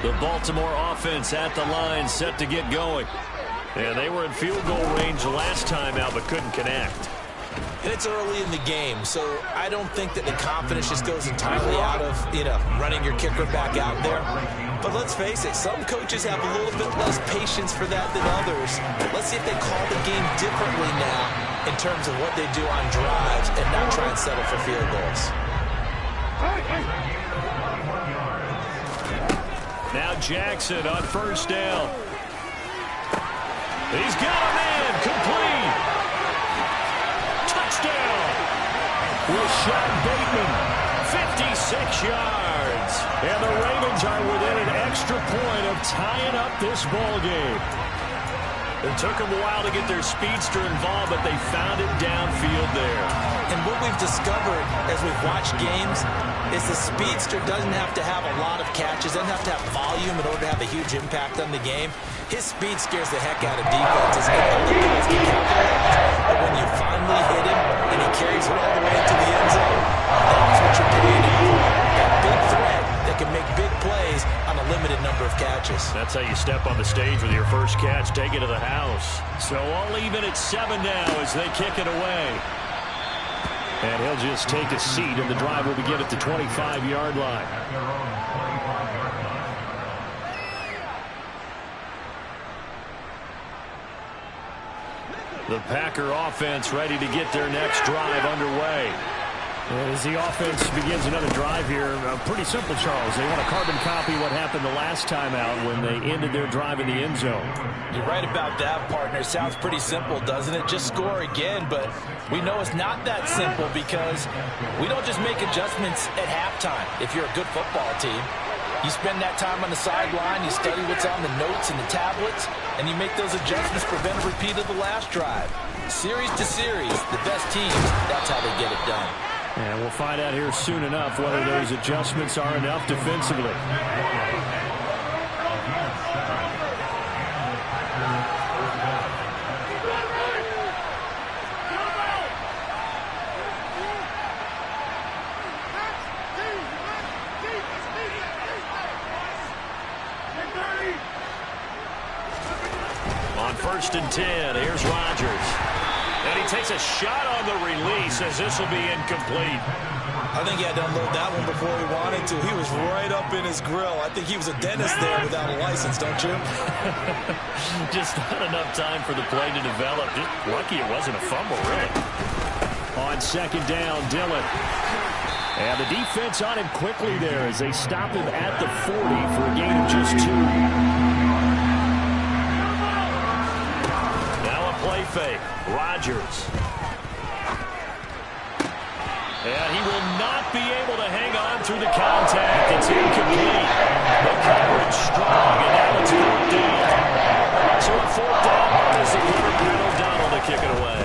The Baltimore offense at the line, set to get going. And they were in field goal range last time out, but couldn't connect.
And it's early in the game, so I don't think that the confidence just goes entirely out of, running your kicker back out there. But let's face it, some coaches have a little bit less patience for that than others. Let's see if they call the game differently now in terms of what they do on drives and not try and settle for field goals.
Now Jackson on 1st down. He's got a man, complete. Touchdown. Rashad Bateman, 56 yards. And the Ravens are within an extra point of tying up this ball game. It took them a while to get their speedster involved, but they found it downfield there.
And what we've discovered as we've watched games is the speedster doesn't have to have a lot of catches, doesn't have to have volume in order to have a huge impact on the game. His speed scares the heck out of defenses, and other guys can capitalize. But when you finally hit him and he carries it all the way into the end zone, that's what you're paying him for. That big threat that can make big plays on a limited number of catches.
That's how you step on the stage with your first catch, take it to the house. So all even at 7 now as they kick it away.
And he'll just take a seat, and the drive will begin at the 25-yard line.
The Packer offense ready to get their next drive underway.
And as the offense begins another drive here, pretty simple, Charles. They want to carbon copy what happened the last time out when they ended their drive in the end zone.
You're right about that, partner. Sounds pretty simple, doesn't it? Just score again, but we know it's not that simple because we don't just make adjustments at halftime if you're a good football team. You spend that time on the sideline, you study what's on the notes and the tablets, and you make those adjustments to prevent a repeat of the last drive. Series to series, the best teams, that's how they get it done.
And we'll find out here soon enough whether those adjustments are enough defensively.
1st and 10. Here's Rodgers. And he takes a shot on the release as this will be incomplete.
I think he had to unload that one before he wanted to. He was right up in his grill. I think he was a dentist there without a license, don't you?
Just not enough time for the play to develop. Just lucky it wasn't a fumble, really.
On 2nd down, Dillon. And the defense on him quickly there as they stop him at the 40 for a gain of just 2.
Now a play fake. Rodgers. And he will not be able to hang on through the contact. It's incomplete. The coverage strong, and now it's 4th down. So on 4th down, is the quarterback O'Donnell to kick it away.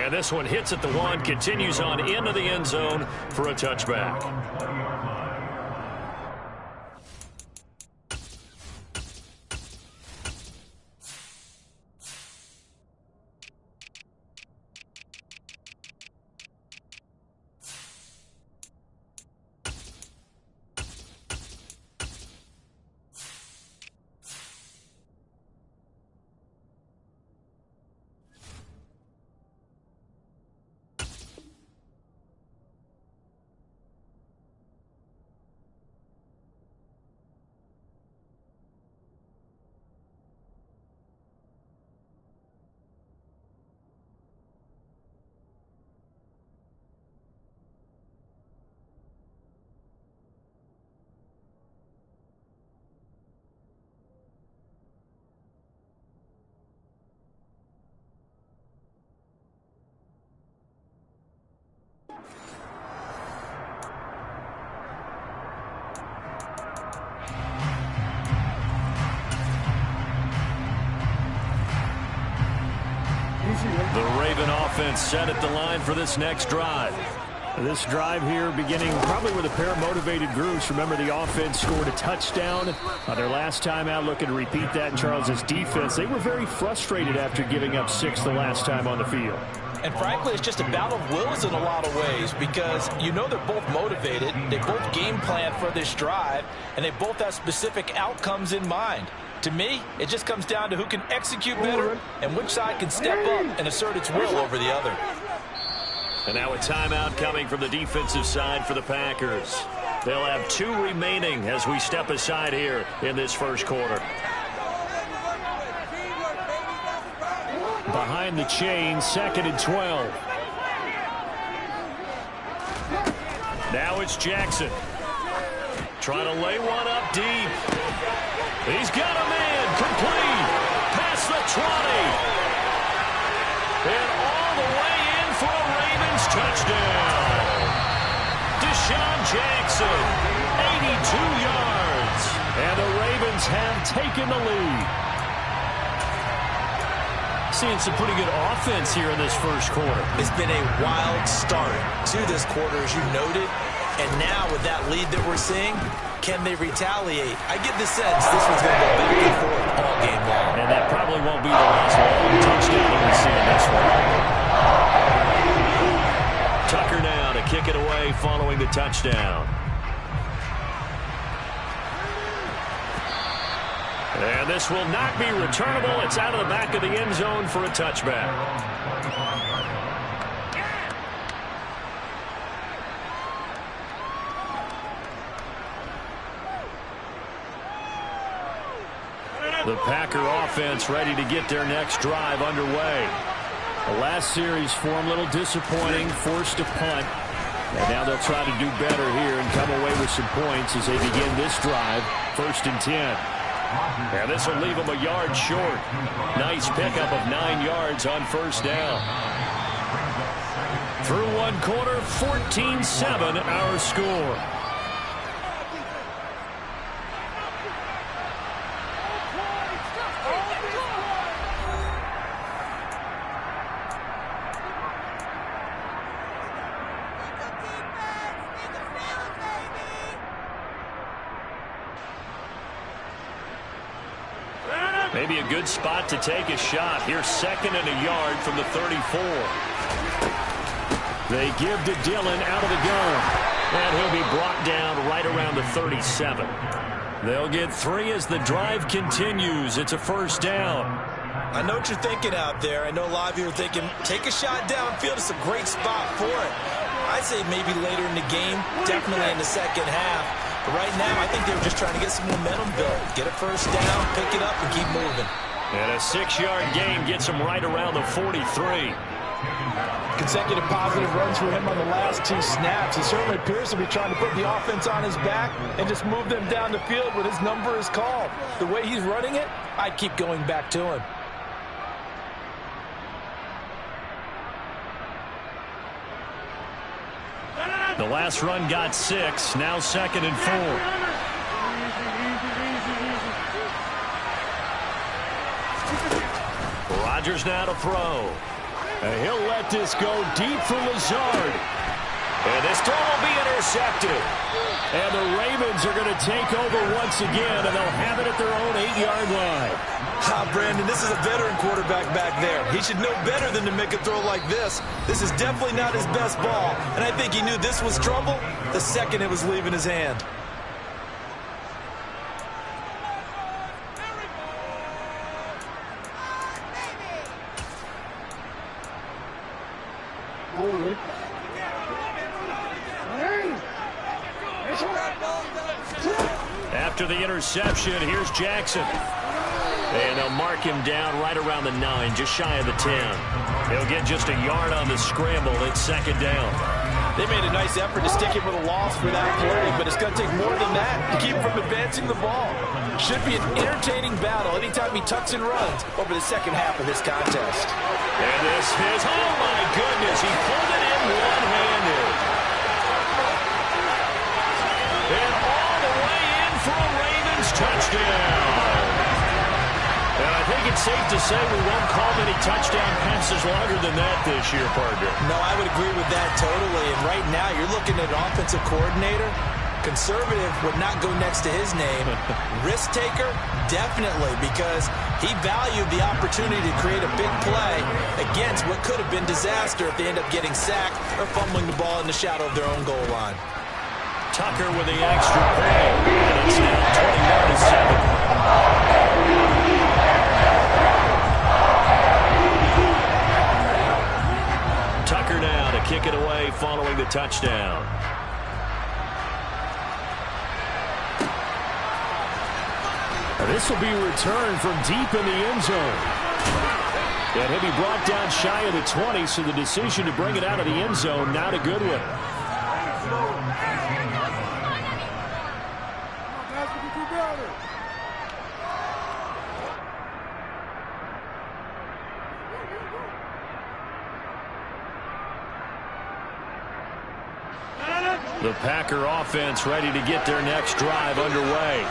And this one hits at the 1, continues on into the end zone for a touchback. The Raven offense set at the line for this next drive.
This drive here beginning probably with a pair of motivated groups. Remember, the offense scored a touchdown their last time out, looking to repeat that in Charles's defense. They were very frustrated after giving up 6 the last time on the field.
And frankly, it's just a battle of wills in a lot of ways because you know they're both motivated, they both game plan for this drive, and they both have specific outcomes in mind. To me, it just comes down to who can execute better and which side can step up and assert its will over the other.
And now a timeout coming from the defensive side for the Packers. They'll have 2 remaining as we step aside here in this first quarter.
Behind the chain, 2nd and 12.
Now it's Jackson. Trying to lay one up deep. He's got a man, complete, past the 20. And all the way in for a Ravens touchdown. Deshaun Jackson, 82 yards.
And the Ravens have taken the lead.
Seeing some pretty good offense here in this first quarter.
It's been a wild start to this quarter, as you noted. And now with that lead that we're seeing, can they retaliate? I get the sense this one's going to go back and forth all game long.
And that probably won't be the last long touchdown that we see in this one. Tucker now to kick it away following the touchdown. And this will not be returnable. It's out of the back of the end zone for a touchback. The Packer offense ready to get their next drive underway.
The last series for them, a little disappointing, forced to punt. And now they'll try to do better here and come away with some points as they begin this drive, 1st and 10.
And this will leave them a yard short. Nice pickup of 9 yards on 1st down. Through 1 quarter, 14-7 our score. Maybe a good spot to take a shot. Here's 2nd and a yard from the 34.
They give to Dillon out of the gun.
And he'll be brought down right around the 37. They'll get 3 as the drive continues. It's a first down.
I know what you're thinking out there. I know a lot of you are thinking, take a shot downfield. It's a great spot for it. I'd say maybe later in the game, definitely in the second half. But right now, I think they were just trying to get some momentum built. Get a first down, pick it up, and keep moving.
And a 6-yard gain gets him right around the 43.
Consecutive positive runs for him on the last 2 snaps. He certainly appears to be trying to put the offense on his back and just move them down the field when his number is called. The way he's running it, I'd keep going back to him.
The last run got 6. Now 2nd and 4. Rodgers now to throw. And he'll let this go deep for Lazard. And this throw will be intercepted. And the Ravens are going to take over once again, and they'll have it at their own 8-yard line.
Brandon, this is a veteran quarterback back there. He should know better than to make a throw like this. This is definitely not his best ball, and I think he knew this was trouble the second it was leaving his hand.
After the interception, here's Jackson. And they'll mark him down right around the 9, just shy of the 10. He'll get just a yard on the scramble. It's 2nd down.
They made a nice effort to stick him with a loss for that play, but it's going to take more than that to keep him from advancing the ball. Should be an entertaining battle anytime he tucks and runs over the second half of this contest.
And this is, oh my goodness, he pulled it in one-handed. And all the way in for a Ravens touchdown. And I think it's safe to say we won't call many touchdown passes longer than that this year, partner.
No, I would agree with that totally. And right now, you're looking at an offensive coordinator. Conservative would not go next to his name. Risk taker, definitely, because he valued the opportunity to create a big play against what could have been disaster if they end up getting sacked or fumbling the ball in the shadow of their own goal line.
Tucker with the extra point. And it's now 21-7. Tucker now to kick it away following the touchdown. This will be returned from deep in the end zone. And he'll be brought down shy of the 20, so the decision to bring it out of the end zone, not a good one. The Packer offense ready to get their next drive underway.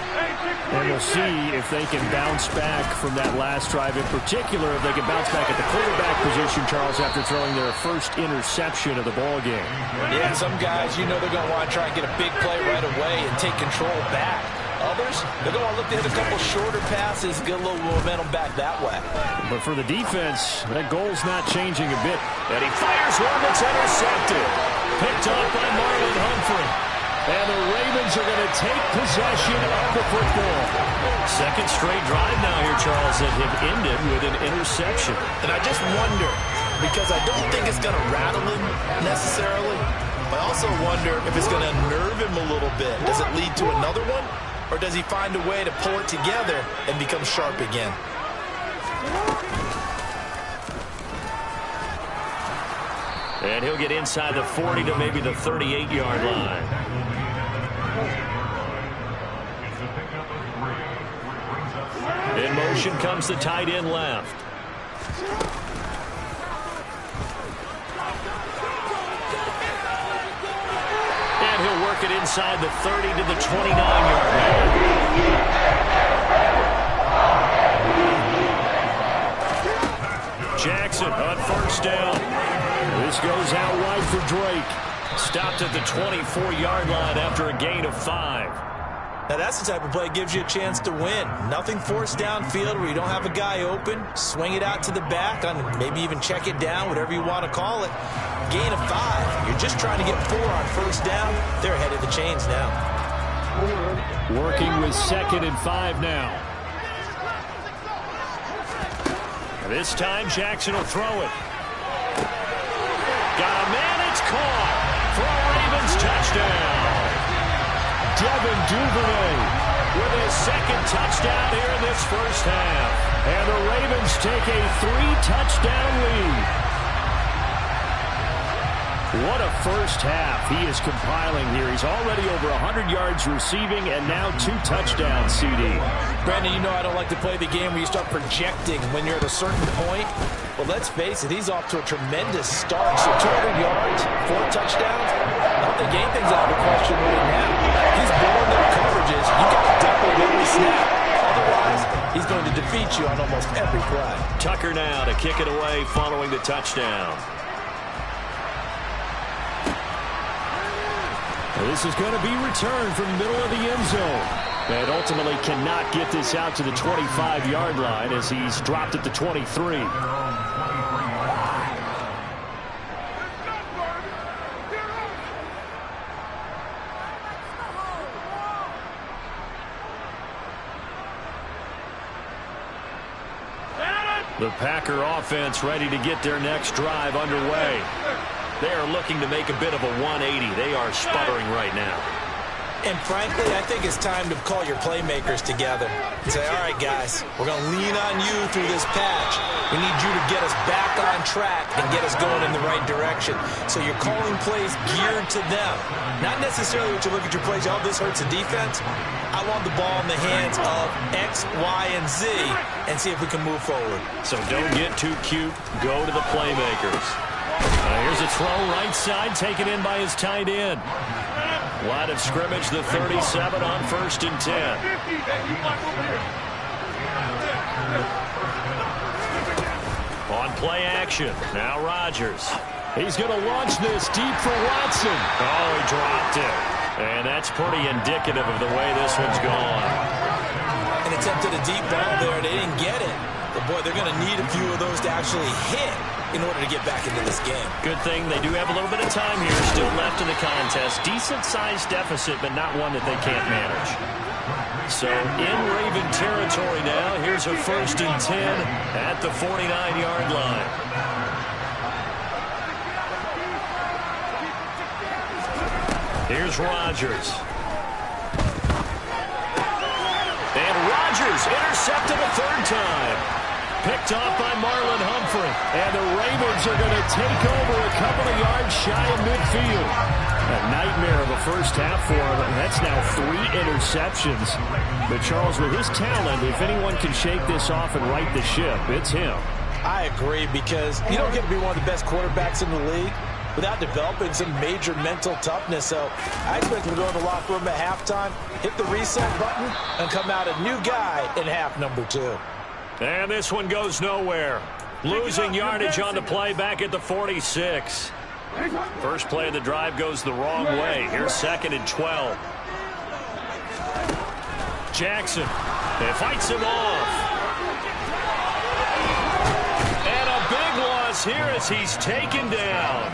And we'll see if they can bounce back from that last drive. In particular, if they can bounce back at the quarterback position, Charles, after throwing their first interception of the ball game.
Yeah, some guys, you know they're going to want to try and get a big play right away and take control back. Others, they're going to look to hit a couple shorter passes, get a little momentum back that way.
But for the defense, that goal's not changing a bit.
And he fires one that's intercepted. Picked up by Marlon Humphrey. And the Ravens are going to take possession of the football. Second straight drive now here, Charles, that have ended with an interception.
And I just wonder, because I don't think it's going to rattle him necessarily, but I also wonder if it's going to unnerve him a little bit. Does it lead to another one? Or does he find a way to pull it together and become sharp again?
And he'll get inside the 40 to maybe the 38-yard line. In motion comes the tight end left. And he'll work it inside the 30 to the 29-yard line. Jackson on first down. This goes out wide for Drake. Stopped at the 24-yard line after a gain of 5.
Now that's the type of play that gives you a chance to win. Nothing forced downfield where you don't have a guy open. Swing it out to the back, maybe even check it down, whatever you want to call it. gain of 5. You're just trying to get 4 on first down. They're ahead of the chains now.
Working with 2nd and 5 now. This time Jackson will throw it. Got a man, it's caught for a Ravens touchdown. Devin Duvernay with his 2nd touchdown here in this first half. And the Ravens take a 3-touchdown lead. What a first half he is compiling here. He's already over 100 yards receiving and now 2 touchdowns, CD.
Brandon, you know I don't like to play the game where you start projecting when you're at a certain point. Well, let's face it, he's off to a tremendous start. So 200 yards, 4 touchdowns. I don't think anything's out of the question right now. He's blowing their coverages. You got to double every snap. Otherwise, he's going to defeat you on almost every play.
Tucker now to kick it away following the touchdown.
This is going to be returned from the middle of the end zone. And ultimately cannot get this out to the 25-yard line as he's dropped at the 23. The Packer offense ready to get their next drive underway. They are looking to make a bit of a 180. They are sputtering right now.
And frankly, I think it's time to call your playmakers together and say, all right, guys, we're going to lean on you through this patch. We need you to get us back on track and get us going in the right direction. So you're calling plays geared to them. Not necessarily what you look at your plays, oh, this hurts the defense. I want the ball in the hands of X, Y, and Z and see if we can move forward.
So don't get too cute. Go to the playmakers. Here's a throw right side taken in by his tight end. Line of scrimmage, the 37 on 1st and 10. On play action, now Rodgers. He's going to launch this deep for Watson. Oh, he dropped it. And that's pretty indicative of the way this one's gone.
An attempt at a deep ball there. They didn't get it. But, boy, they're going to need a few of those to actually hit in order to get back into this game.
Good thing they do have a little bit of time here still left in the contest. Decent-sized deficit, but not one that they can't manage. So in Raven territory now. Here's a 1st and 10 at the 49-yard line. Here's Rodgers. And Rodgers intercepted a 3rd time. Picked off by Marlon Humphrey. And the Ravens are going to take over a couple of yards shy of midfield. A nightmare of a first half for him. And that's now 3 interceptions. But Charles, with his talent, if anyone can shake this off and right the ship, it's him.
I agree, because you don't get to be one of the best quarterbacks in the league without developing some major mental toughness. So I expect him to go in the locker room at halftime, hit the reset button, and come out a new guy in half number 2.
And this one goes nowhere. Losing yardage on the play back at the 46. First play of the drive goes the wrong way. Here's 2nd and 12. Jackson. It fights him off. And a big loss here as he's taken down.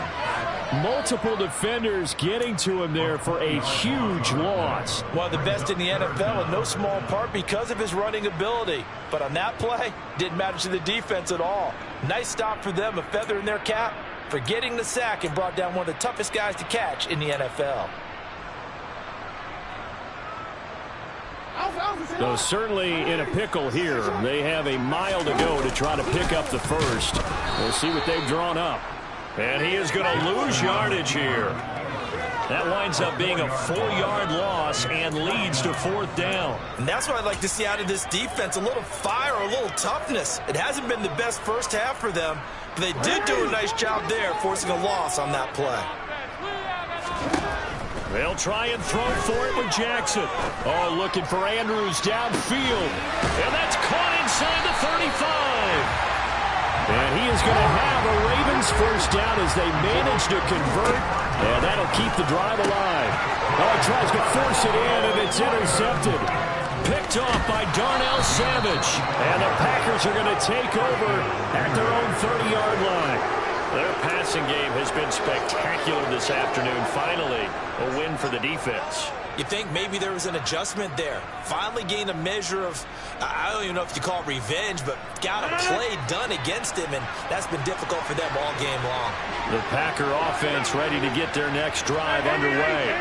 Multiple defenders getting to him there for a huge loss.
One of the best in the NFL, in no small part because of his running ability. But on that play, didn't matter to the defense at all. Nice stop for them, a feather in their cap for getting the sack and brought down one of the toughest guys to catch in the NFL.
So certainly in a pickle here. They have a mile to go to try to pick up the first. We'll see what they've drawn up.
And he is going to lose yardage here. That winds up being a 4-yard loss and leads to 4th down.
And that's what I'd like to see out of this defense, a little fire, a little toughness. It hasn't been the best first half for them, but they did do a nice job there, forcing a loss on that play.
They'll try and throw for it with Jackson.
Oh, looking for Andrews downfield.
And that's caught inside the 35.
And he is going to have a Ravens first down as they manage to convert. And that'll keep the drive alive. Oh, he tries to force it in, and it's intercepted.
Picked off by Darnell Savage.
And the Packers are going to take over at their own 30-yard line.
Their passing game has been spectacular this afternoon. Finally, a win for the defense.
You think maybe there was an adjustment there. Finally gained a measure of, I don't even know if you call it revenge, but got a play done against him, and that's been difficult for them all game long.
The Packer offense ready to get their next drive underway.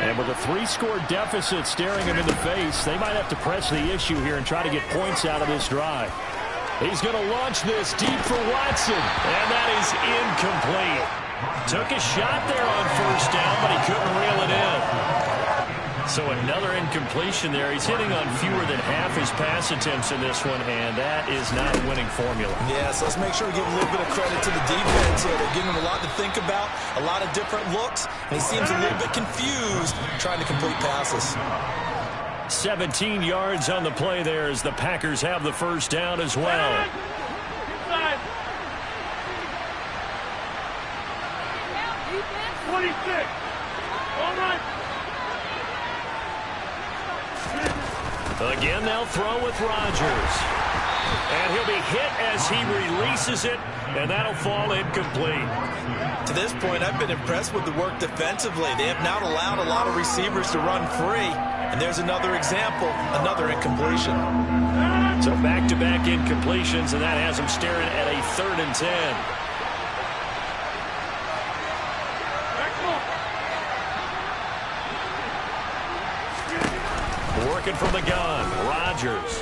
And with a 3-score deficit staring them in the face, they might have to press the issue here and try to get points out of this drive. He's going to launch this deep for Watson, and that is incomplete. Took a shot there on first down, but he couldn't reel it in. So another incompletion there. He's hitting on fewer than half his pass attempts in this one, and that is not a winning formula.
Yeah, so let's make sure we give a little bit of credit to the defense here. They're giving him a lot to think about, a lot of different looks, and he seems a little bit confused trying to complete passes.
17 yards on the play there as the Packers have the first down as well.
26. All right.
Again, they'll throw with Rodgers. And he'll be hit as he releases it, and that'll fall incomplete.
To this point, I've been impressed with the work defensively. They have not allowed a lot of receivers to run free. And there's another example, another incompletion.
So back-to-back incompletions, and that has them staring at a 3rd and 10. Working from the gun, Rodgers.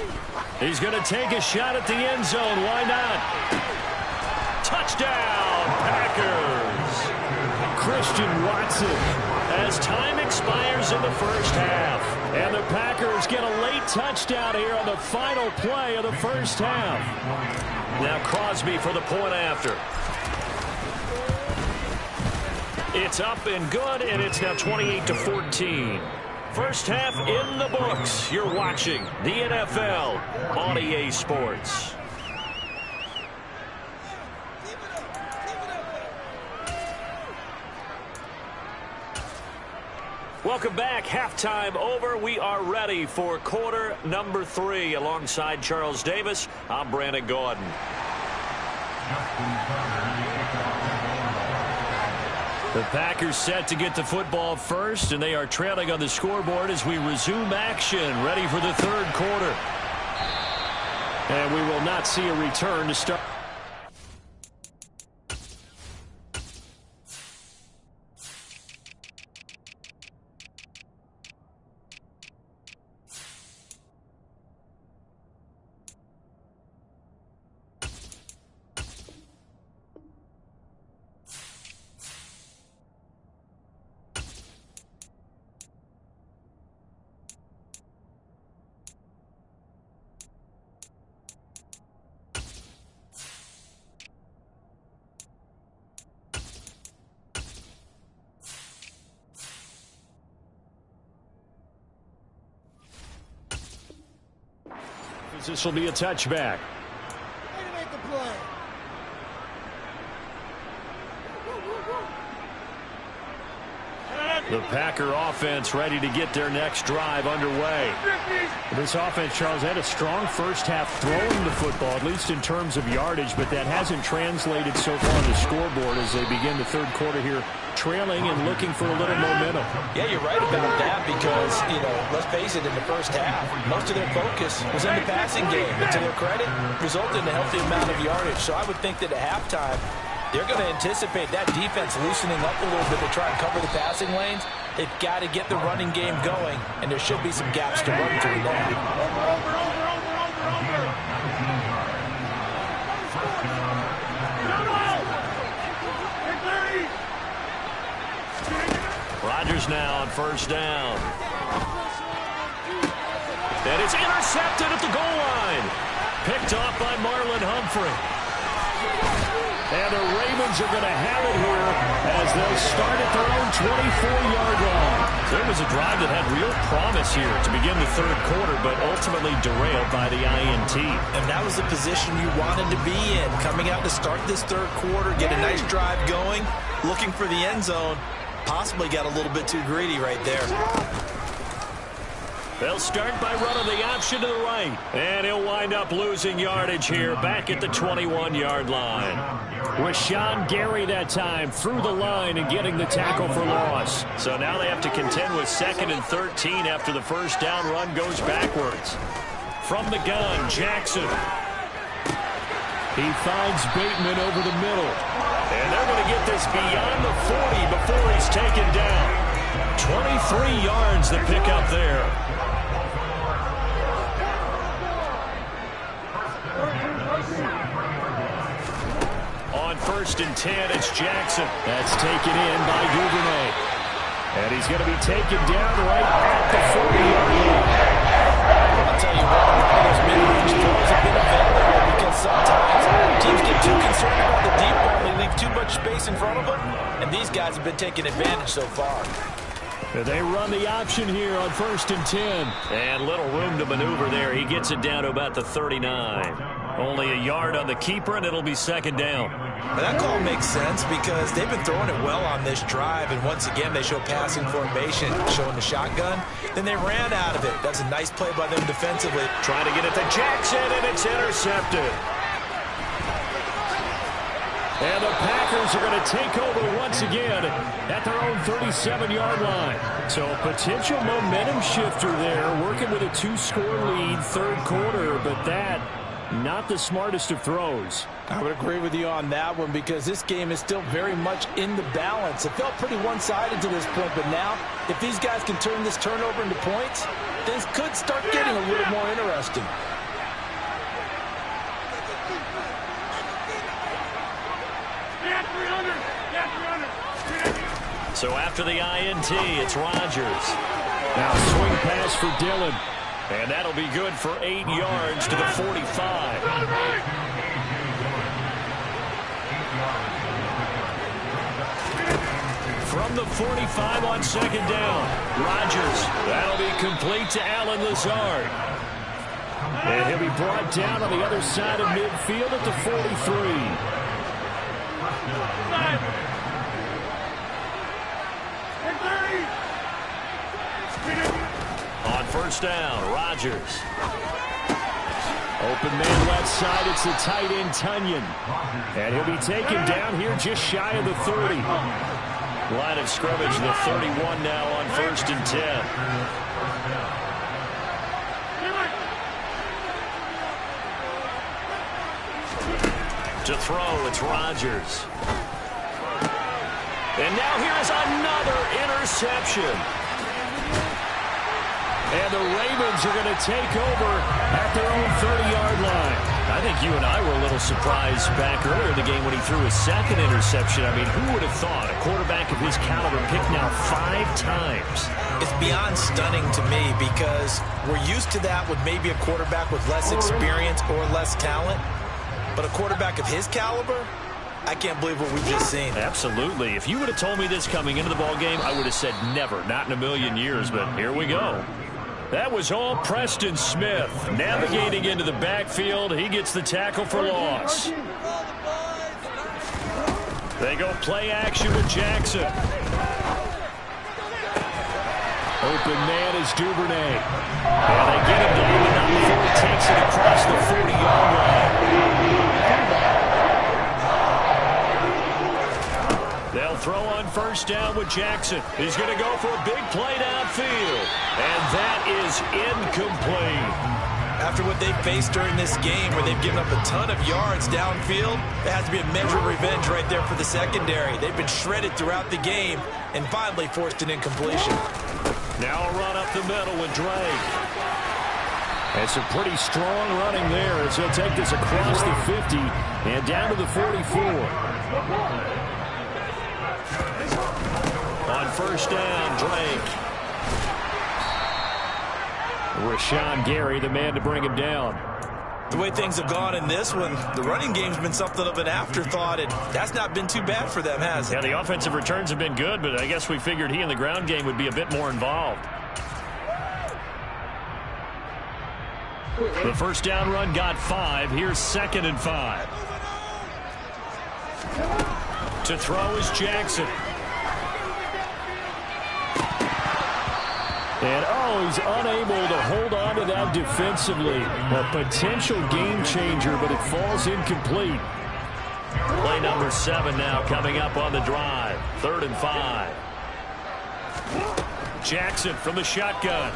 He's going to take a shot at the end zone. Why not? Touchdown, Packers.
Christian Watson.
As time expires in the first half.
And the Packers get a late touchdown here on the final play of the first half.
Now Crosby for the point after. It's up and good, and it's now 28-14. First half in the books. You're watching the NFL on EA Sports. Welcome back. Halftime over. We are ready for quarter number 3. Alongside Charles Davis, I'm Brandon Gordon. The Packers set to get the football first, and they are trailing on the scoreboard as we resume action, ready for the 3rd quarter. And we will not see a return to start.
This will be a touchback.
The Packer offense ready to get their next drive underway.
This offense, Charles, had a strong first half throwing the football, at least in terms of yardage, but that hasn't translated so far on the scoreboard as they begin the 3rd quarter here, trailing and looking for a little momentum.
Yeah, you're right about that because, let's face it, in the first half, most of their focus was in the passing game. And to their credit, resulted in a healthy amount of yardage. So I would think that at halftime, they're going to anticipate that defense loosening up a little bit to try and cover the passing lanes. They've got to get the running game going, and there should be some gaps to run through now.
Rodgers now on first down. And it's intercepted at the goal line. Picked off by Marlon Humphrey. And the Ravens are going to have it here as they'll start at their own 24-yard line. There was a drive that had real promise here to begin the 3rd quarter, but ultimately derailed by the INT.
And that was the position you wanted to be in, coming out to start this 3rd quarter, get a nice drive going, looking for the end zone. Possibly got a little bit too greedy right there.
They'll start by running the option to the right. And he'll wind up losing yardage here back at the 21-yard line.
Rashawn Gary that time through the line and getting the tackle for loss.
So now they have to contend with 2nd and 13 after the first down run goes backwards. From the gun, Jackson.
He finds Bateman over the middle.
And they're going to get this beyond the 40 before he's taken down. 23 yards to pick up there. On 1st and 10, it's Jackson.
That's taken in by Duvernay. And he's going to be taken down right at the 40-yard line.
I'll tell you what, those mid-range throws have been available because sometimes teams get too concerned about the deep ball. They leave too much space in front of them, and these guys have been taking advantage so far.
They run the option here on 1st and 10.
And little room to maneuver there. He gets it down to about the 39. Only a yard on the keeper, and it'll be 2nd down.
But that call makes sense because they've been throwing it well on this drive, and once again they show passing formation, showing the shotgun. Then they ran out of it. That's a nice play by them defensively.
Trying to get it to Jackson, and it's intercepted.
And the Packers are going to take over once again at their own 37-yard line. So a potential momentum shifter there, working with a 2-score lead, 3rd quarter, but that not the smartest of throws.
I would agree with you on that one because this game is still very much in the balance. It felt pretty one-sided to this point, but now if these guys can turn this turnover into points, things could start getting a little more interesting.
So after the INT, it's Rodgers.
Now swing pass for Dillon.
And that'll be good for 8 yards to the 45. From the 45 on 2nd down, Rodgers. That'll be complete to Allen Lazard.
And he'll be brought down on the other side of midfield at the 43.
On 1st down, Rodgers.
Open man left side, it's the tight end Tunyon. And he'll be taken down here just shy of the 30.
Line of scrimmage, the 31 now on 1st and 10. To throw, it's Rodgers. And now here is another interception.
And the Ravens are going to take over at their own 30-yard line.
I think you and I were a little surprised back earlier in the game when he threw his 2nd interception. I mean, who would have thought a quarterback of his caliber picked now 5 times?
It's beyond stunning to me because we're used to that with maybe a quarterback with less experience or less talent. But a quarterback of his caliber, I can't believe what we've just seen.
Absolutely. If you would have told me this coming into the ballgame, I would have said never, not in a million years, but here we go. That was all Preston Smith. Navigating into the backfield, he gets the tackle for loss. They go play action with Jackson.
Open man is Duvernay.
And they get him down, but not before he takes it across the 40-yard line. They'll throw on 1st down with Jackson. He's going to go for a big play downfield. And that is incomplete.
After what they've faced during this game where they've given up a ton of yards downfield, there has to be a measure of revenge right there for the secondary. They've been shredded throughout the game and finally forced an incompletion.
Now a run up the middle with Drake.
And some pretty strong running there as he'll take this across the 50 and down to the 44.
On 1st down, Drake.
Rashawn Gary, the man to bring him down.
The way things have gone in this one, the running game's been something of an afterthought, and that's not been too bad for them, has it?
Yeah, the offensive returns have been good, but I guess we figured he in the ground game would be a bit more involved. The 1st down run got 5. Here's 2nd and 5. To throw is Jackson.
And, he's unable to hold on to that defensively. A potential game changer, but it falls incomplete.
Play number 7 now coming up on the drive. 3rd and 5. Jackson from the shotgun.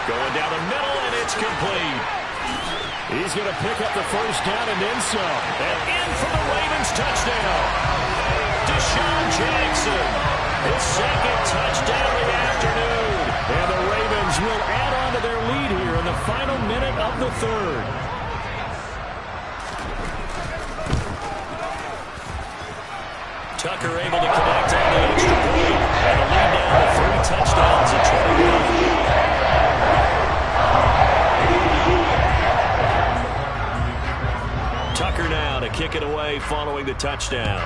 Going down the middle, and it's complete.
He's going to pick up the first down and then some.
And in for the Ravens touchdown. Deshaun Jackson, his 2nd touchdown of the afternoon.
And the Ravens will add on to their lead here in the final minute of the 3rd.
Tucker able to connect on the extra point. And a lead down to 3 touchdowns at 21. Tucker now to kick it away following the touchdown.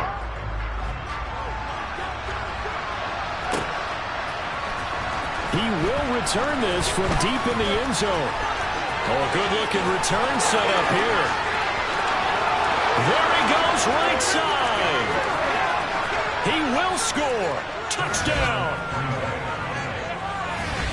He will return this from deep in the end zone.
A good-looking return set up here. There he goes right side. He will score. Touchdown.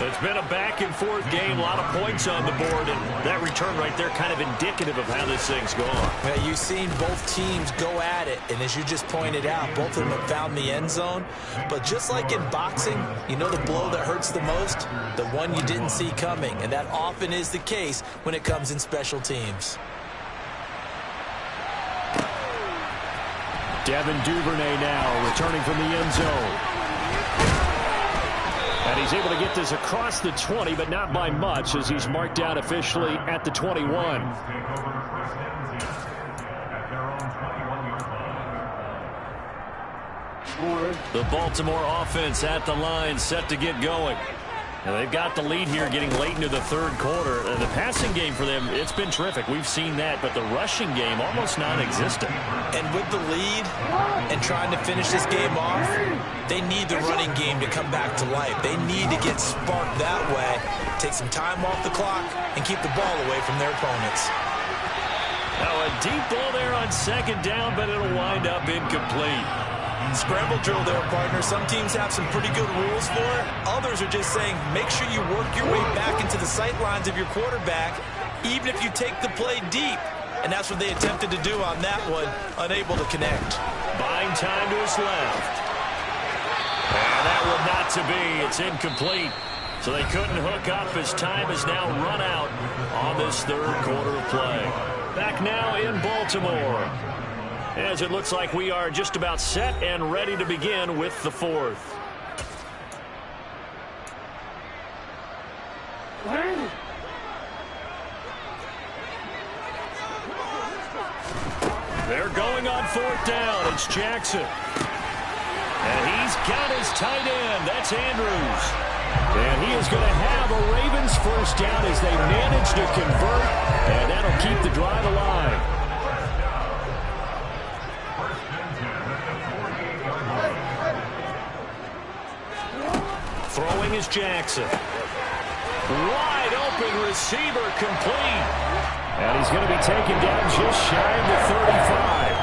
It's been a back-and-forth game, a lot of points on the board, and that return right there kind of indicative of how this thing's going.
Yeah, you've seen both teams go at it, and as you just pointed out, both of them have found the end zone. But just like in boxing, you know the blow that hurts the most? The one you didn't see coming, and that often is the case when it comes in special teams.
Devin Duvernay now returning from the end zone. And he's able to get this across the 20, but not by much, as he's marked down officially at the 21.
The Baltimore offense at the line, set to get going. And they've got the lead here getting late into the 3rd quarter. And the passing game for them, it's been terrific. We've seen that, but the rushing game almost non-existent.
And with the lead and trying to finish this game off, they need the running game to come back to life. They need to get sparked that way, take some time off the clock, and keep the ball away from their opponents.
Now a deep ball there on 2nd down, but it'll wind up incomplete.
Scramble drill there, partner. Some teams have some pretty good rules for it. Others are just saying, make sure you work your way back into the sight lines of your quarterback, even if you take the play deep. And that's what they attempted to do on that one, unable to connect.
Buying time to his left. And that one not to be. It's incomplete. So they couldn't hook up as time has now run out on this 3rd quarter of play. Back now in Baltimore, as it looks like we are just about set and ready to begin with the 4th. They're going on 4th down. It's Jackson. And he's got his tight end. That's Andrews.
And he is going to have a Ravens first down as they manage to convert. And that'll keep the drive alive.
Throwing is Jackson. Wide open receiver complete.
And he's going to be taken down just shy of the 35.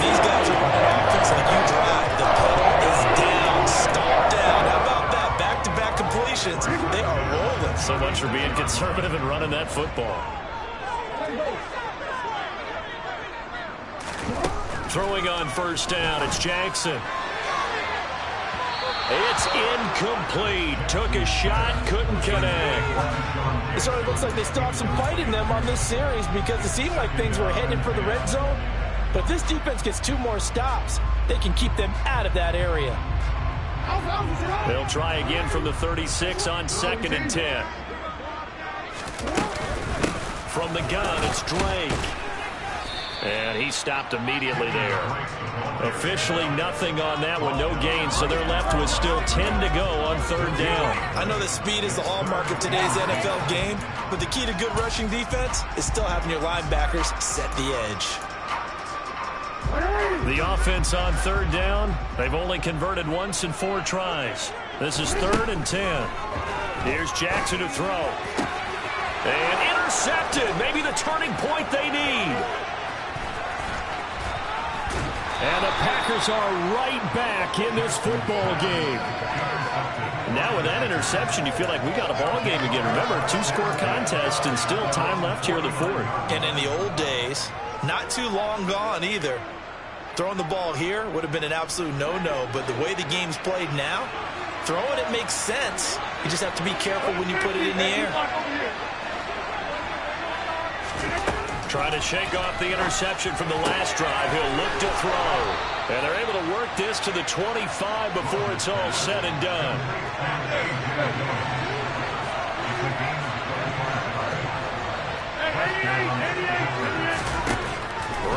These guys are running offense like you drive. The pedal is down, stop down. How about that? Back-to-back completions. They are rolling.
So much for being conservative and running that football. Throwing on 1st down, it's Jackson. It's incomplete. Took a shot, couldn't connect.
It certainly looks like they still have some fight in them on this series because it seemed like things were headed for the red zone. But if this defense gets 2 more stops, they can keep them out of that area.
They'll try again from the 36 on 2nd and 10. From the gun, it's Drake. And he stopped immediately there. Officially nothing on that one, no gain, so they're left with still 10 to go on 3rd down.
I know that speed is the hallmark of today's NFL game, but the key to good rushing defense is still having your linebackers set the edge.
The offense on 3rd down, they've only converted once in 4 tries. This is 3rd and 10. Here's Jackson to throw. And intercepted, maybe the turning point they need.
And the Packers are right back in this football game. Now with that interception, you feel like we got a ball game again. Remember, 2-score contest and still time left here in the fourth.
And in the old days, not too long gone either, throwing the ball here would have been an absolute no-no. But the way the game's played now, throwing it makes sense. You just have to be careful when you put it in the air.
Trying to shake off the interception from the last drive. He'll look to throw. And they're able to work this to the 25 before it's all said and done.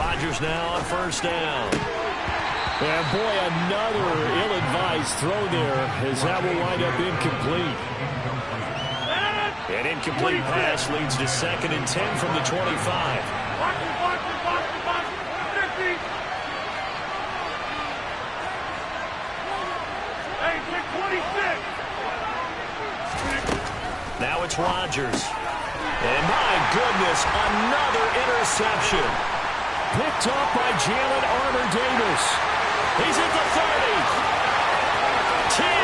Rodgers now on first down.
And boy, another ill-advised throw there, as that will wind up incomplete.
An incomplete pass leads to 2nd and 10 from the 25. Now it's Rodgers. And my goodness, another interception.
Picked off by Jalen Armour-Davis.
He's at the 30. 10.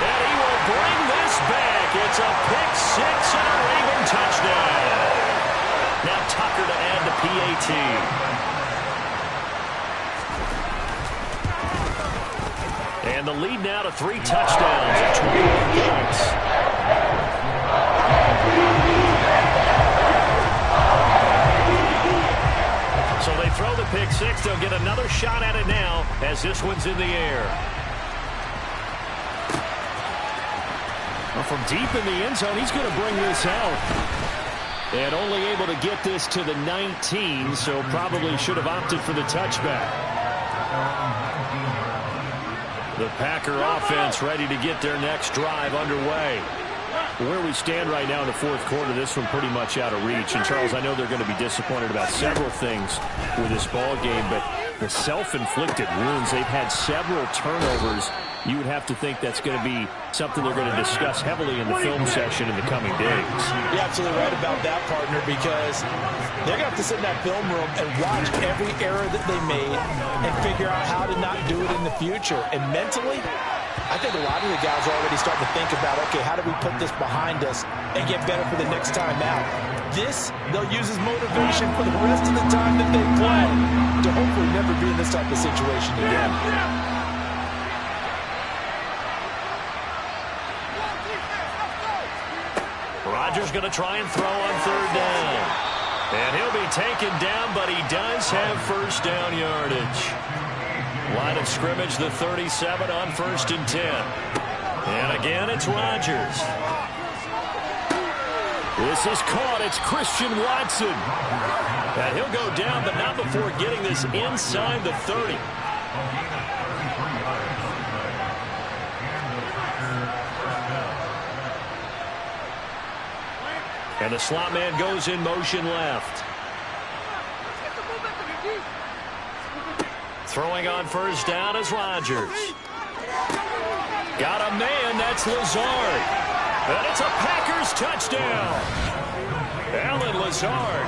And he will bring this back. It's a pick 6 and a Raven touchdown. Now Tucker to add the PAT. And the lead now to 3 touchdowns at 21 points. So they throw the pick 6. They'll get another shot at it now as this one's in the air.
From deep in the end zone, he's going to bring this out. And only able to get this to the 19, so probably should have opted for the touchback. The Packer offense ready to get their next drive underway. Where we stand right now in the fourth quarter, this one pretty much out of reach. And, Charles, I know they're going to be disappointed about several things with this ball game, but the self-inflicted wounds, they've had several turnovers. You would have to think that's going to be something they're going to discuss heavily in the film session in the coming days.
You're absolutely right about that, partner, because they're going to have to sit in that film room and watch every error that they made and figure out how to not do it in the future. And mentally, I think a lot of the guys are already starting to think about, okay, how do we put this behind us and get better for the next time out? This, they'll use as motivation for the rest of the time that they play to hopefully never be in this type of situation again.
Rodgers going to try and throw on 3rd down. And he'll be taken down, but he does have first down yardage. Line of scrimmage, the 37 on 1st and 10. And again, it's Rodgers.
This is caught. It's Christian Watson.
And he'll go down, but not before getting this inside the 30. And the slot man goes in motion left. Throwing on first down is Rodgers. Got a man, that's Lazard. And it's a Packers touchdown. Allen Lazard,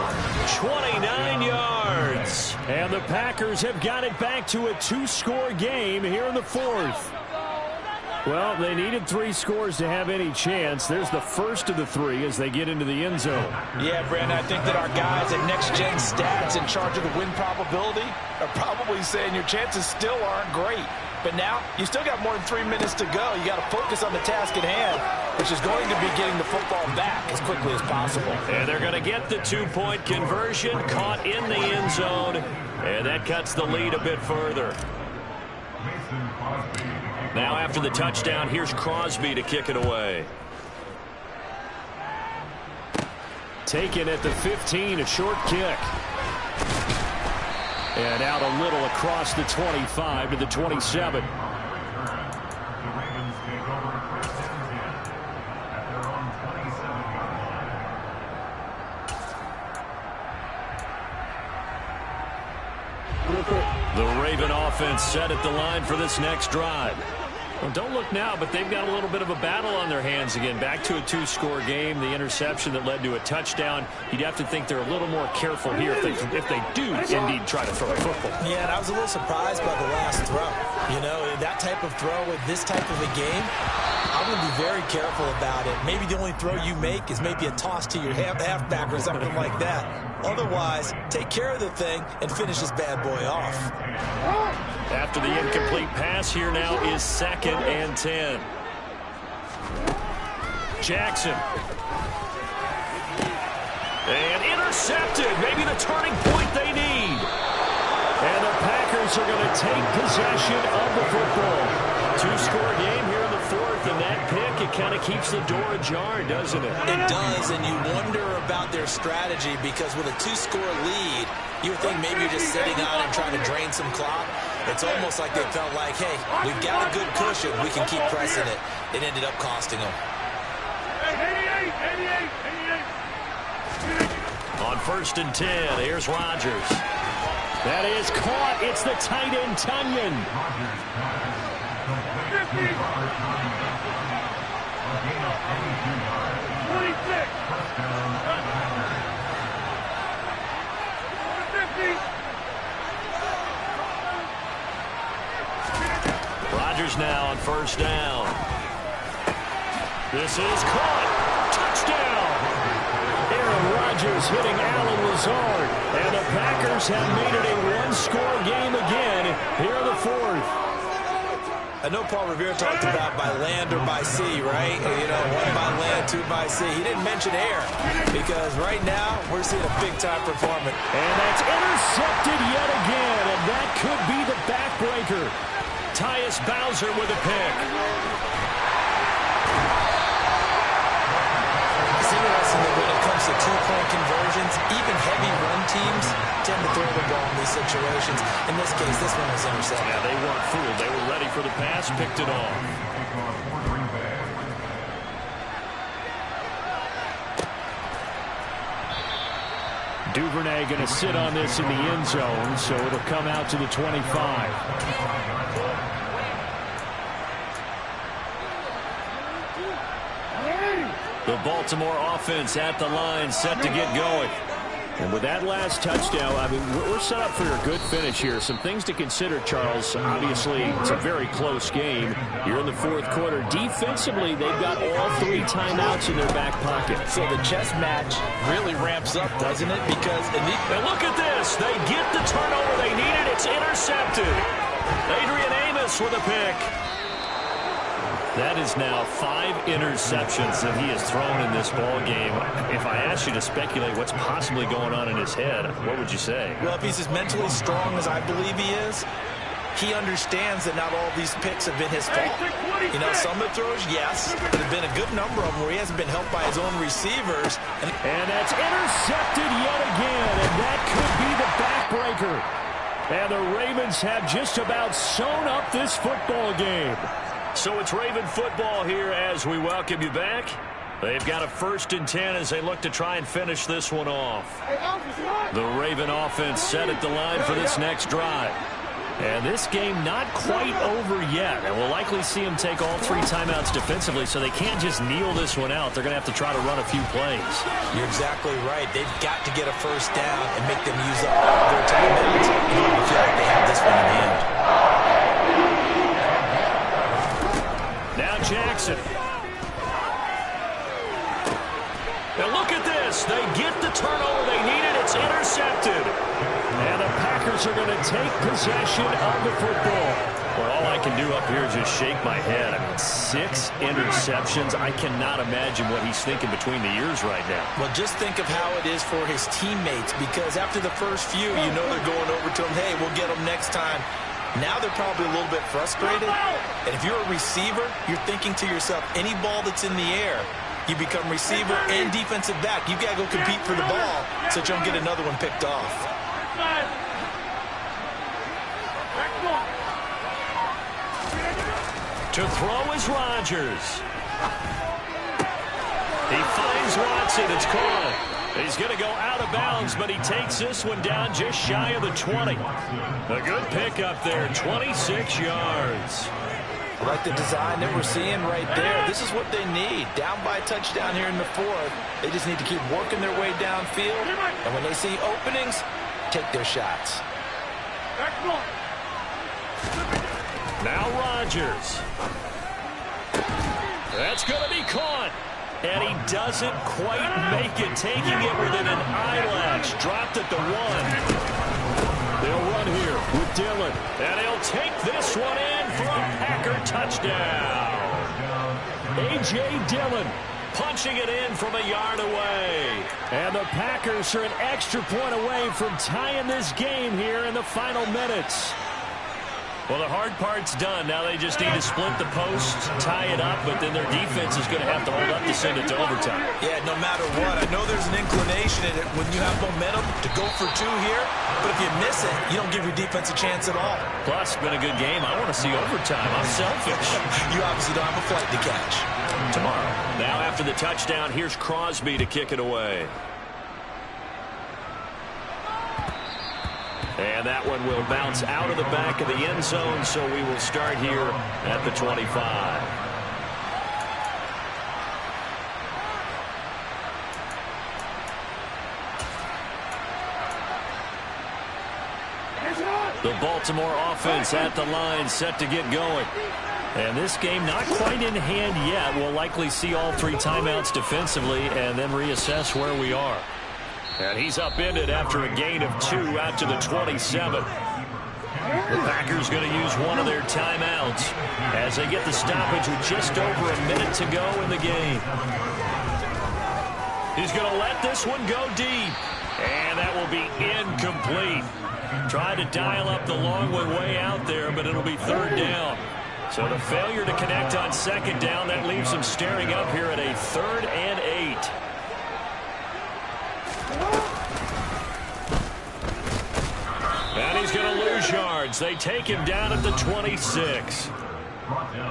29 yards.
And the Packers have got it back to a 2-score game here in the fourth. Well, they needed 3 scores to have any chance. There's the first of the 3 as they get into the end zone.
Yeah, Brandon, I think that our guys at Next Gen Stats in charge of the win probability are probably saying your chances still aren't great. But now, you still got more than 3 minutes to go. You got to focus on the task at hand, which is going to be getting the football back as quickly as possible.
And they're going to get the 2-point conversion, caught in the end zone, and that cuts the lead a bit further. Now after the touchdown, here's Crosby to kick it away.
Taken at the 15, a short kick. And out a little across the 25 to the 27.
The Raven offense set at the line for this next drive. Well, don't look now, but they've got a little bit of a battle on their hands again. Back to a 2-score game. The interception that led to a touchdown. You'd have to think they're a little more careful here if they do indeed try to throw a football.
Yeah, and I was a little surprised by the last throw. You know, that type of throw with this type of a game, I'm going to be very careful about it. Maybe the only throw you make is maybe a toss to your halfback or something like that. Otherwise, take care of the thing and finish this bad boy off.
After the incomplete pass, here now is 2nd and 10. Jackson. And intercepted. Maybe the turning point they need. And the Packers are going to take possession of the football. 2-score game here in the 4th, and that pick, it kind of keeps the door ajar, doesn't it?
It does, and you wonder about their strategy because with a 2-score lead, you would think maybe you're just sitting on and trying to drain some clock. It's almost like they felt like, hey, we've got a good cushion. We can keep pressing it. It ended up costing them.
88.
On 1st and 10, here's Rodgers. That is caught. It's the tight end, Tunyon.
50. 26. 50.
Rodgers now on 1st down. This is caught. Touchdown. Aaron Rodgers hitting Allen Lazard. And the Packers have made it a 1-score game again here in the 4th.
I know Paul Revere talked about by land or by sea, right? You know, 1 by land, 2 by sea. He didn't mention air because right now we're seeing a big-time performance.
And that's intercepted yet again, and that could be the backbreaker. Tyus Bowser with a pick.
It's interesting that when it comes to 2-point conversions, even heavy run teams tend to throw the ball in these situations. In this case, this one was intercepted.
Yeah, they weren't fooled. They were ready for the pass, picked it off. Duvernay going to sit on this in the end zone, so it'll come out to the 25. The Baltimore offense at the line, set to get going. And with that last touchdown, I mean, we're set up for a good finish here. Some things to consider, Charles. Obviously, it's a very close game. You're in the 4th quarter. Defensively, they've got all 3 timeouts in their back pocket.
So the chess match really ramps up, doesn't it? Because
and look at this. They get the turnover they needed. It's intercepted. Adrian Amos with a pick. That is now 5 interceptions that he has thrown in this ball game. If I asked you to speculate what's possibly going on in his head, what would you say?
Well, if he's as mentally strong as I believe he is, he understands that not all these picks have been his fault. You know, some of the throws, yes, but there have been a good number of them where he hasn't been helped by his own receivers.
And that's intercepted yet again, and that could be the backbreaker. And the Ravens have just about sewn up this football game. So it's Raven football here as we welcome you back. They've got a 1st and 10 as they look to try and finish this one off. The Raven offense set at the line for this next drive. And this game not quite over yet. And we'll likely see them take all 3 timeouts defensively, so they can't just kneel this one out. They're going to have to try to run a few plays.
You're exactly right. They've got to get a 1st down and make them use up all their timeouts in order to feel like they have this one in hand.
Now Jackson. Now look at this. They get the turnover they needed. It's intercepted. And the Packers are going to take possession of the football. Well, all I can do up here is just shake my head. I mean, 6 interceptions. I cannot imagine what he's thinking between the ears right now.
Well, just think of how it is for his teammates, because after the first few, you know they're going over to him, hey, we'll get them next time. Now they're probably a little bit frustrated. And if you're a receiver, you're thinking to yourself, any ball that's in the air, you become receiver and defensive back. You've got to go compete for the ball so that you don't get another one picked off.
To throw is Rodgers. He finds Watson. It's caught. He's going to go out of bounds, but he takes this one down just shy of the 20. A good pick up there, 26 yards.
I like the design that we're seeing right there. This is what they need. Down by a touchdown here in the fourth. They just need to keep working their way downfield. And when they see openings, take their shots.
Now Rodgers. That's going to be caught. And he doesn't quite make it, taking it within an eyelash. Dropped at the 1. They'll run here with Dillon. And he'll take this one in for a Packer touchdown. A.J. Dillon punching it in from a yard away.
And the Packers are an extra point away from tying this game here in the final minutes.
Well, the hard part's done. Now they just need to split the post, tie it up, but then their defense is going to have to hold up to send it to overtime.
Yeah, no matter what. I know there's an inclination in it when you have momentum to go for 2 here, but if you miss it, you don't give your defense a chance at all.
Plus, it's been a good game. I want to see overtime. I'm selfish.
You obviously don't have a flight to catch.
Tomorrow. Now after the touchdown, here's Crosby to kick it away. And that one will bounce out of the back of the end zone, so we will start here at the 25. The Baltimore offense at the line, set to get going. And this game not quite in hand yet. We'll likely see all 3 timeouts defensively and then reassess where we are. And he's upended after a gain of 2 out to the 27. The Packers going to use one of their timeouts as they get the stoppage with just over a minute to go in the game. He's going to let this one go deep. And that will be incomplete. Tried to dial up the long one way out there, but it'll be 3rd down. So the failure to connect on 2nd down, that leaves them staring up here at a 3rd and 8. And he's going to lose yards. They take him down at the 26.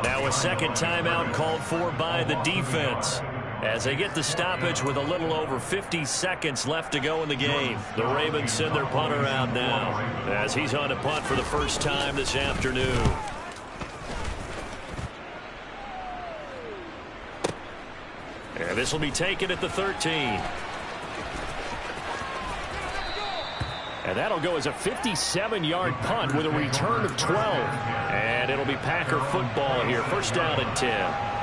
Now a 2nd timeout called for by the defense as they get the stoppage with a little over 50 seconds left to go in the game. The Ravens send their punter out now as he's on to punt for the first time this afternoon. And this will be taken at the 13. And that'll go as a 57-yard punt with a return of 12. And it'll be Packer football here. 1st down and 10.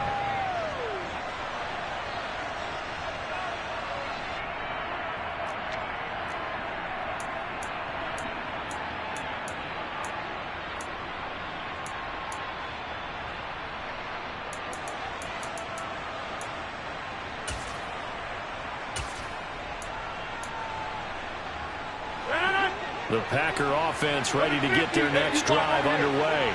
The Packer offense ready to get their next drive underway.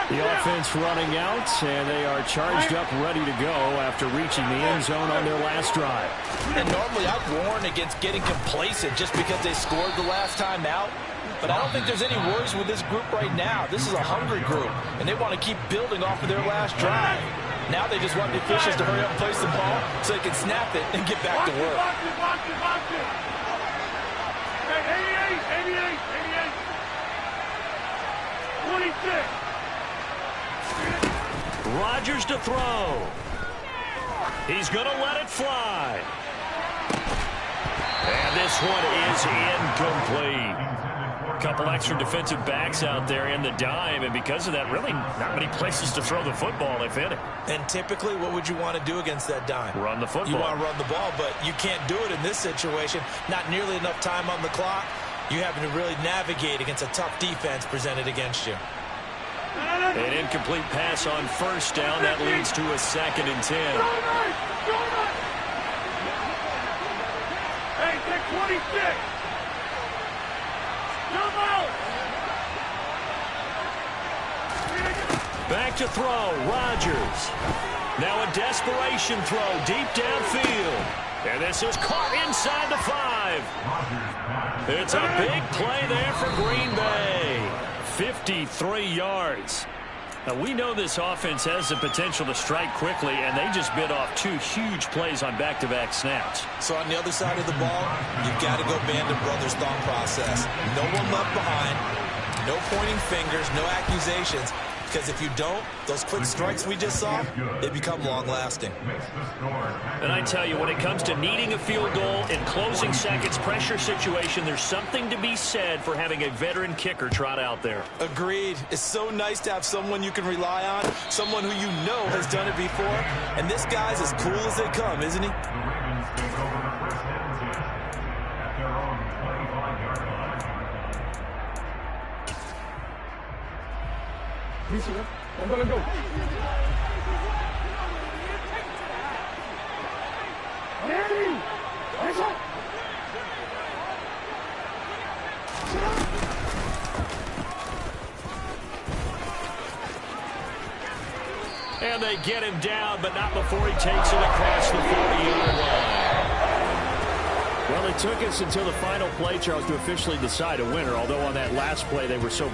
The offense running out, and they are charged up, ready to go after reaching the end zone on their last drive.
And normally I'd warn against getting complacent just because they scored the last time out. But I don't think there's any worries with this group right now. This is a hungry group, and they want to keep building off of their last drive. Now they just want the officials to hurry up and place the ball so they can snap it and get back to work.
26.
Rodgers to throw. He's going to let it fly. And this one is incomplete. A couple extra defensive backs out there in the dime, and because of that, really not many places to throw the football if any.
And typically, what would you want to do against that dime?
Run the football.
You want to run the ball, but you can't do it in this situation. Not nearly enough time on the clock. You having to really navigate against a tough defense presented against you.
An incomplete pass on 1st down. That leads to a 2nd and 10.
Hey, take 26. Come out.
Back to throw. Rodgers. Now a desperation throw deep downfield. And this is caught inside the 5. It's a big play there for Green Bay. 53 yards. Now, we know this offense has the potential to strike quickly, and they just bit off 2 huge plays on back-to-back snaps.
So on the other side of the ball, you've got to go Band of Brothers thought process. No one left behind, no pointing fingers, no accusations. because if you don't, those quick strikes we just saw, they become long-lasting.
And I tell you, when it comes to needing a field goal in closing seconds, pressure situation, there's something to be said for having a veteran kicker trot out there.
Agreed. It's so nice to have someone you can rely on, someone who you know has done it before, and this guy's as cool as they come, isn't he?
I'm gonna go.
And they get him down, but not before he takes it across the 40-yard line.
Well, it took us until the final play, Charles, to officially decide a winner, although on that last play they were so